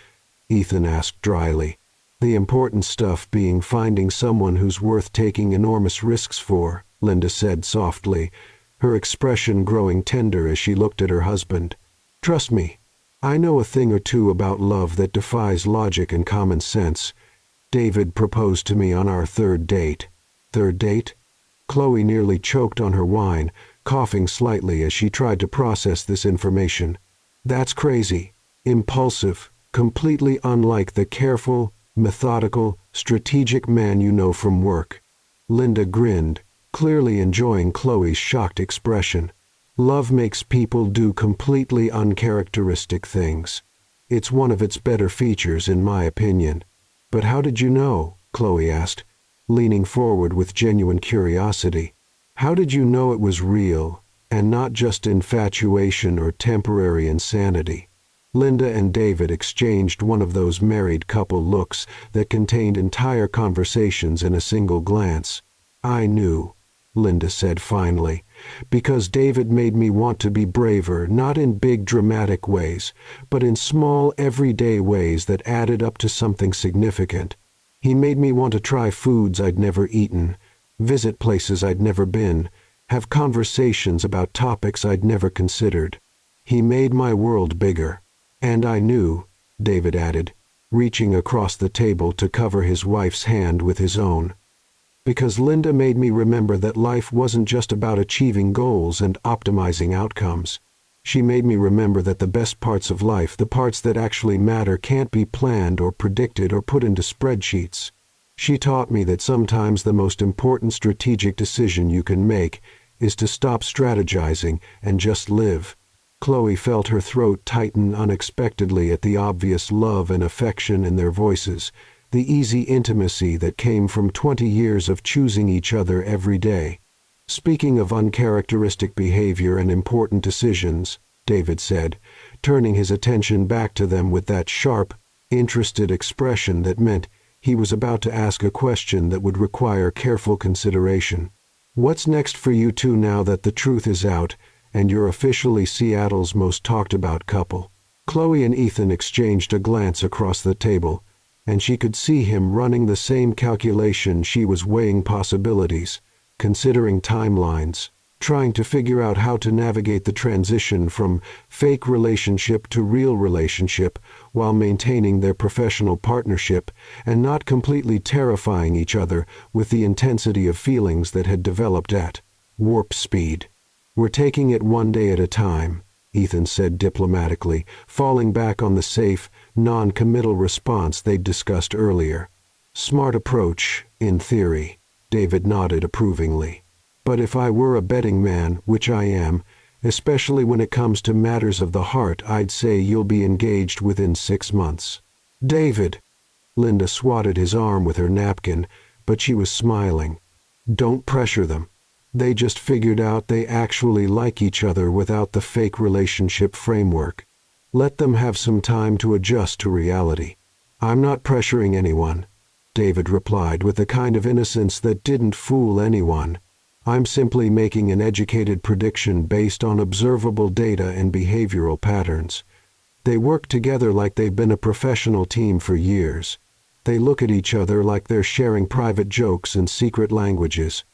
Ethan asked dryly. "The important stuff being finding someone who's worth taking enormous risks for," Linda said softly, her expression growing tender as she looked at her husband. "Trust me, I know a thing or two about love that defies logic and common sense. David proposed to me on our 3rd date." "Third date?" Chloe nearly choked on her wine, coughing slightly as she tried to process this information. "That's crazy, impulsive, completely unlike the careful, methodical, strategic man you know from work." Linda grinned, clearly enjoying Chloe's shocked expression. "Love makes people do completely uncharacteristic things. It's one of its better features, in my opinion." "But how did you know?" Chloe asked, leaning forward with genuine curiosity. "How did you know it was real, and not just infatuation or temporary insanity?" Linda and David exchanged one of those married couple looks that contained entire conversations in a single glance. "I knew," Linda said finally, "because David made me want to be braver, not in big dramatic ways, but in small everyday ways that added up to something significant. He made me want to try foods I'd never eaten, visit places I'd never been, have conversations about topics I'd never considered. He made my world bigger. And I knew, David added, reaching across the table to cover his wife's hand with his own. Because Linda made me remember that life wasn't just about achieving goals and optimizing outcomes. She made me remember that the best parts of life, the parts that actually matter, can't be planned or predicted or put into spreadsheets. She taught me that sometimes the most important strategic decision you can make is to stop strategizing and just live. Chloe felt her throat tighten unexpectedly at the obvious love and affection in their voices, the easy intimacy that came from 20 years of choosing each other every day. Speaking of uncharacteristic behavior and important decisions, David said, turning his attention back to them with that sharp, interested expression that meant he was about to ask a question that would require careful consideration. What's next for you two now that the truth is out and you're officially Seattle's most talked about couple? Chloe and Ethan exchanged a glance across the table, and she could see him running the same calculation she was, weighing possibilities, considering timelines, trying to figure out how to navigate the transition from fake relationship to real relationship while maintaining their professional partnership and not completely terrifying each other with the intensity of feelings that had developed at warp speed. "We're taking it one day at a time," Ethan said diplomatically, falling back on the safe, non-committal response they'd discussed earlier. "Smart approach, in theory," David nodded approvingly. "But if I were a betting man, which I am, especially when it comes to matters of the heart, I'd say you'll be engaged within 6 months." "David!" Linda swatted his arm with her napkin, but she was smiling. "Don't pressure them. They just figured out they actually like each other without the fake relationship framework. Let them have some time to adjust to reality." "I'm not pressuring anyone," David replied with a kind of innocence that didn't fool anyone. "I'm simply making an educated prediction based on observable data and behavioral patterns. They work together like they've been a professional team for years. They look at each other like they're sharing private jokes and secret languages.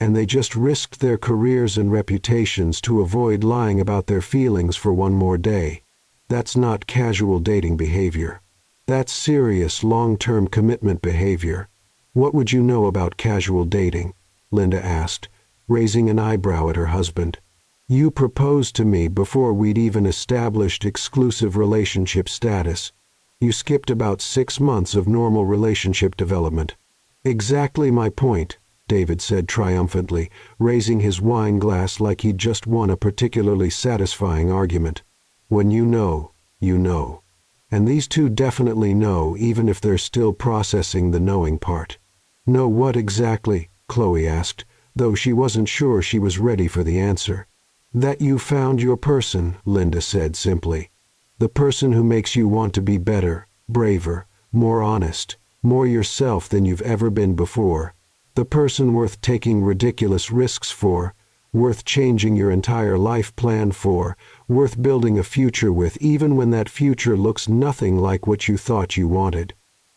And they just risked their careers and reputations to avoid lying about their feelings for one more day. That's not casual dating behavior. That's serious long-term commitment behavior." "What would you know about casual dating?" Linda asked, raising an eyebrow at her husband. "You proposed to me before we'd even established exclusive relationship status. You skipped about 6 months of normal relationship development." "Exactly my point," David said triumphantly, raising his wine glass like he'd just won a particularly satisfying argument. "When you know, you know. And these two definitely know, even if they're still processing the knowing part." "Know what exactly?" Chloe asked, though she wasn't sure she was ready for the answer. "That you found your person," Linda said simply. "The person who makes you want to be better, braver, more honest, more yourself than you've ever been before. The person worth taking ridiculous risks for, worth changing your entire life plan for, worth building a future with even when that future looks nothing like what you thought you wanted."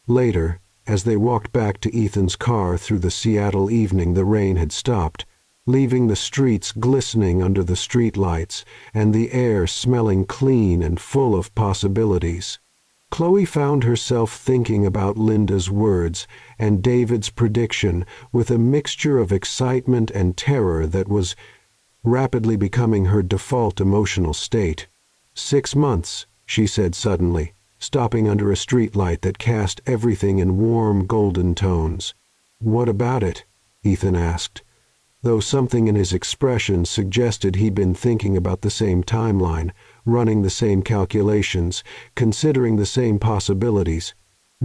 Later, as they walked back to Ethan's car through the Seattle evening, the rain had stopped, leaving the streets glistening under the streetlights and the air smelling clean and full of possibilities. Chloe found herself thinking about Linda's words and David's prediction with a mixture of excitement and terror that was rapidly becoming her default emotional state. 6 months, she said suddenly, stopping under a streetlight that cast everything in warm golden tones. "What about it?" Ethan asked, though something in his expression suggested he'd been thinking about the same timeline, running the same calculations, considering the same possibilities.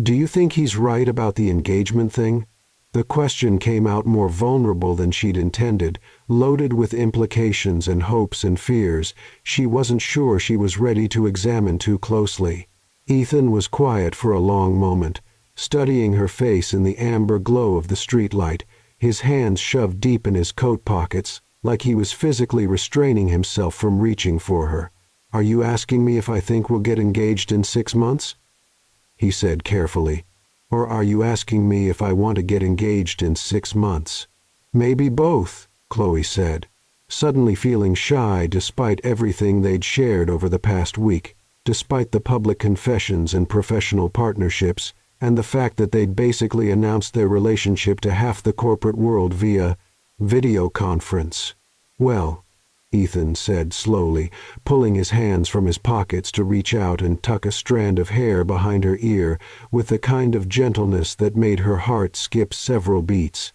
"Do you think he's right about the engagement thing?" The question came out more vulnerable than she'd intended, loaded with implications and hopes and fears she wasn't sure she was ready to examine too closely. Ethan was quiet for a long moment, studying her face in the amber glow of the streetlight, his hands shoved deep in his coat pockets, like he was physically restraining himself from reaching for her. "Are you asking me if I think we'll get engaged in 6 months?" he said carefully. Or are you asking me if I want to get engaged in 6 months? Maybe both, Chloe said, suddenly feeling shy despite everything they'd shared over the past week, despite the public confessions and professional partnerships, and the fact that they'd basically announced their relationship to half the corporate world via video conference. Well, Ethan said slowly, pulling his hands from his pockets to reach out and tuck a strand of hair behind her ear with the kind of gentleness that made her heart skip several beats.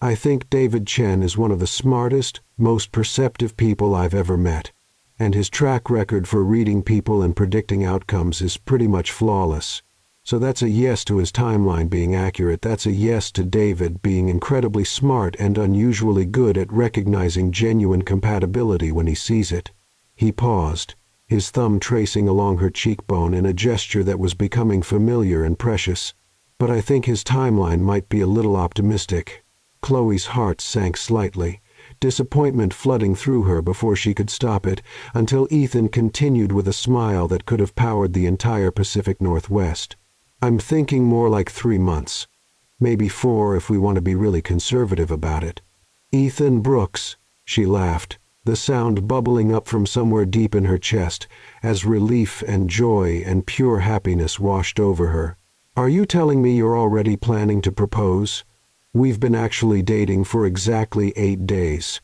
I think David Chen is one of the smartest, most perceptive people I've ever met, and his track record for reading people and predicting outcomes is pretty much flawless. So that's a yes to his timeline being accurate. That's a yes to David being incredibly smart and unusually good at recognizing genuine compatibility when he sees it. He paused, his thumb tracing along her cheekbone in a gesture that was becoming familiar and precious. But I think his timeline might be a little optimistic. Chloe's heart sank slightly, disappointment flooding through her before she could stop it, until Ethan continued with a smile that could have powered the entire Pacific Northwest. I'm thinking more like 3 months. Maybe 4 if we want to be really conservative about it. Ethan Brooks, she laughed, the sound bubbling up from somewhere deep in her chest, as relief and joy and pure happiness washed over her. Are you telling me you're already planning to propose? We've been actually dating for exactly 8 days.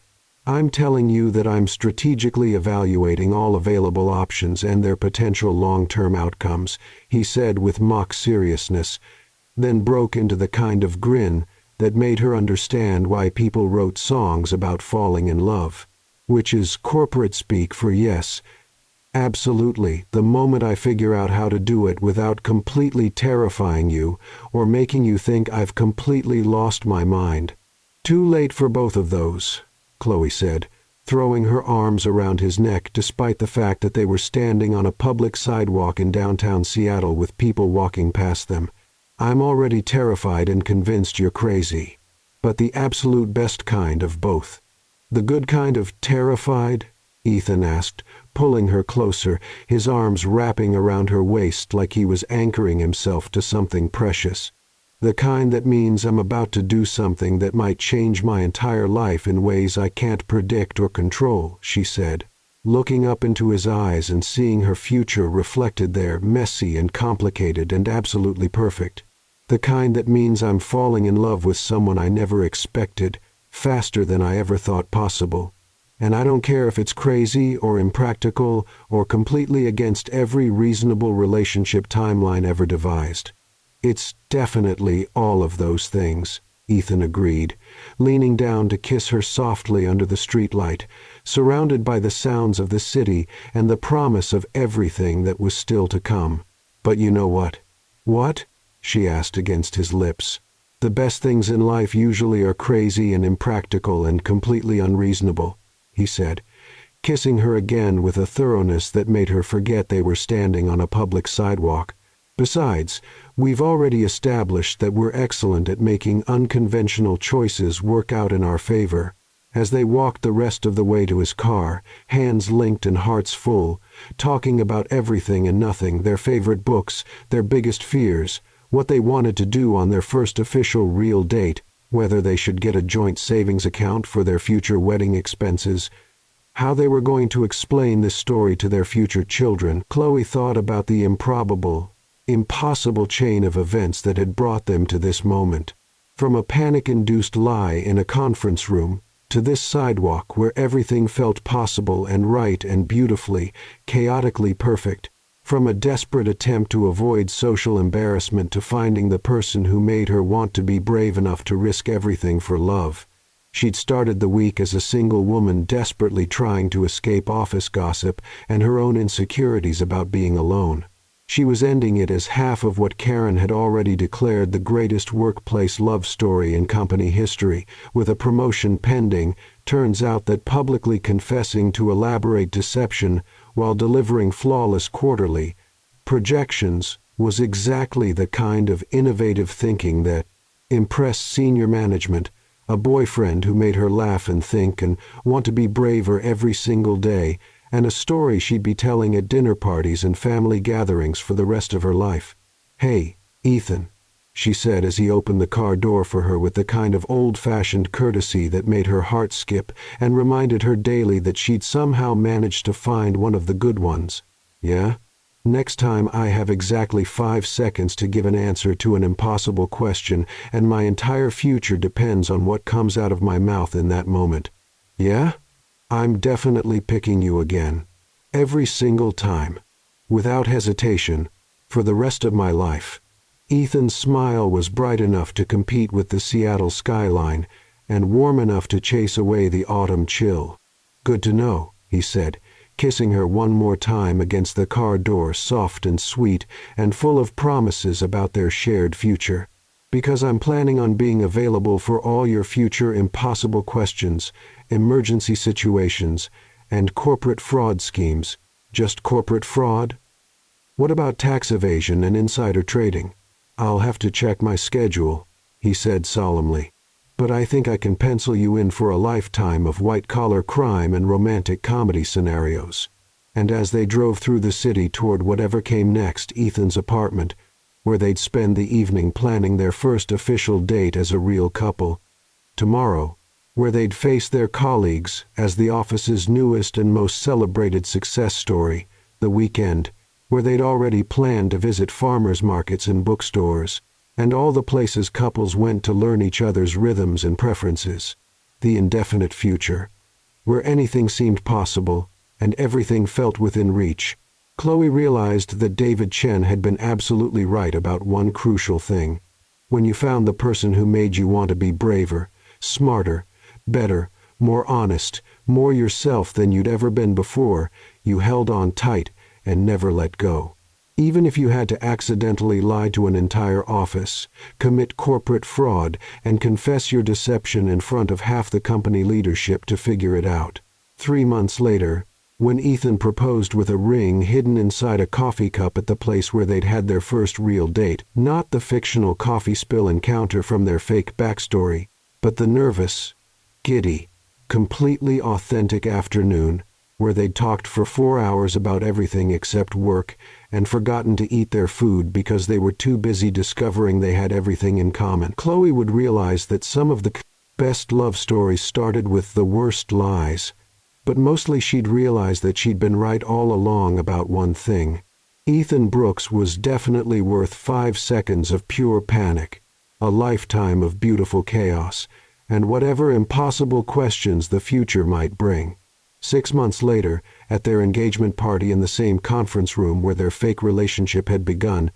I'm telling you that I'm strategically evaluating all available options and their potential long-term outcomes, he said with mock seriousness, then broke into the kind of grin that made her understand why people wrote songs about falling in love, which is corporate speak for yes, absolutely, the moment I figure out how to do it without completely terrifying you or making you think I've completely lost my mind. Too late for both of those, Chloe said, throwing her arms around his neck despite the fact that they were standing on a public sidewalk in downtown Seattle with people walking past them. I'm already terrified and convinced you're crazy. But the absolute best kind of both. The good kind of terrified? Ethan asked, pulling her closer, his arms wrapping around her waist like he was anchoring himself to something precious. The kind that means I'm about to do something that might change my entire life in ways I can't predict or control, she said, looking up into his eyes and seeing her future reflected there, messy and complicated and absolutely perfect. The kind that means I'm falling in love with someone I never expected, faster than I ever thought possible. And I don't care if it's crazy or impractical or completely against every reasonable relationship timeline ever devised. It's definitely all of those things, Ethan agreed, leaning down to kiss her softly under the streetlight, surrounded by the sounds of the city and the promise of everything that was still to come. But you know what? What? She asked against his lips. The best things in life usually are crazy and impractical and completely unreasonable, he said, kissing her again with a thoroughness that made her forget they were standing on a public sidewalk. Besides, we've already established that we're excellent at making unconventional choices work out in our favor. As they walked the rest of the way to his car, hands linked and hearts full, talking about everything and nothing, their favorite books, their biggest fears, what they wanted to do on their first official real date, whether they should get a joint savings account for their future wedding expenses, how they were going to explain this story to their future children, Chloe thought about the impossible chain of events that had brought them to this moment. From a panic-induced lie in a conference room, to this sidewalk where everything felt possible and right and beautifully, chaotically perfect. From a desperate attempt to avoid social embarrassment to finding the person who made her want to be brave enough to risk everything for love. She'd started the week as a single woman desperately trying to escape office gossip and her own insecurities about being alone. She was ending it as half of what Karen had already declared the greatest workplace love story in company history, with a promotion pending. Turns out that publicly confessing to elaborate deception while delivering flawless quarterly projections was exactly the kind of innovative thinking that impressed senior management, a boyfriend who made her laugh and think and want to be braver every single day, and a story she'd be telling at dinner parties and family gatherings for the rest of her life. Hey, Ethan, she said as he opened the car door for her with the kind of old-fashioned courtesy that made her heart skip and reminded her daily that she'd somehow managed to find one of the good ones. Yeah? Next time I have exactly 5 seconds to give an answer to an impossible question, and my entire future depends on what comes out of my mouth in that moment. Yeah? I'm definitely picking you again. Every single time. Without hesitation. For the rest of my life. Ethan's smile was bright enough to compete with the Seattle skyline, and warm enough to chase away the autumn chill. Good to know, he said, kissing her one more time against the car door, soft and sweet and full of promises about their shared future. Because I'm planning on being available for all your future impossible questions, emergency situations, and corporate fraud schemes. Just corporate fraud? What about tax evasion and insider trading? I'll have to check my schedule, he said solemnly. But I think I can pencil you in for a lifetime of white-collar crime and romantic comedy scenarios. And as they drove through the city toward whatever came next, Ethan's apartment, where they'd spend the evening planning their first official date as a real couple, tomorrow, where they'd face their colleagues as the office's newest and most celebrated success story, the weekend, where they'd already planned to visit farmers markets and bookstores, and all the places couples went to learn each other's rhythms and preferences, the indefinite future, where anything seemed possible and everything felt within reach. Chloe realized that David Chen had been absolutely right about one crucial thing. When you found the person who made you want to be braver, smarter, better, more honest, more yourself than you'd ever been before, you held on tight and never let go. Even if you had to accidentally lie to an entire office, commit corporate fraud, and confess your deception in front of half the company leadership to figure it out. 3 months later, when Ethan proposed with a ring hidden inside a coffee cup at the place where they'd had their first real date, not the fictional coffee spill encounter from their fake backstory, but the nervous, giddy, completely authentic afternoon where they'd talked for 4 hours about everything except work and forgotten to eat their food because they were too busy discovering they had everything in common. Chloe would realize that some of the best love stories started with the worst lies, but mostly she'd realize that she'd been right all along about one thing. Ethan Brooks was definitely worth 5 seconds of pure panic, a lifetime of beautiful chaos, and whatever impossible questions the future might bring. 6 months later, at their engagement party in the same conference room where their fake relationship had begun,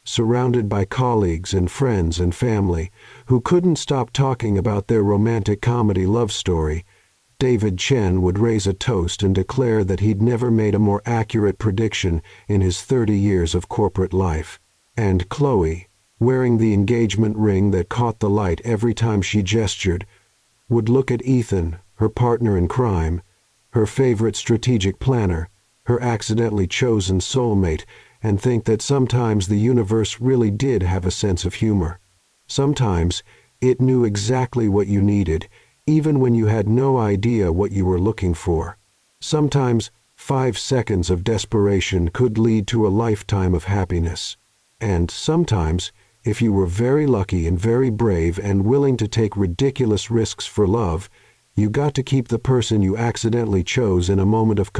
surrounded by colleagues and friends and family who couldn't stop talking about their romantic comedy love story, David Chen would raise a toast and declare that he'd never made a more accurate prediction in his 30 years of corporate life. And Chloe, wearing the engagement ring that caught the light every time she gestured, would look at Ethan, her partner in crime, her favorite strategic planner, her accidentally chosen soulmate, and think that sometimes the universe really did have a sense of humor. Sometimes it knew exactly what you needed, even when you had no idea what you were looking for. Sometimes 5 seconds of desperation could lead to a lifetime of happiness. And sometimes, if you were very lucky and very brave and willing to take ridiculous risks for love, you got to keep the person you accidentally chose in a moment of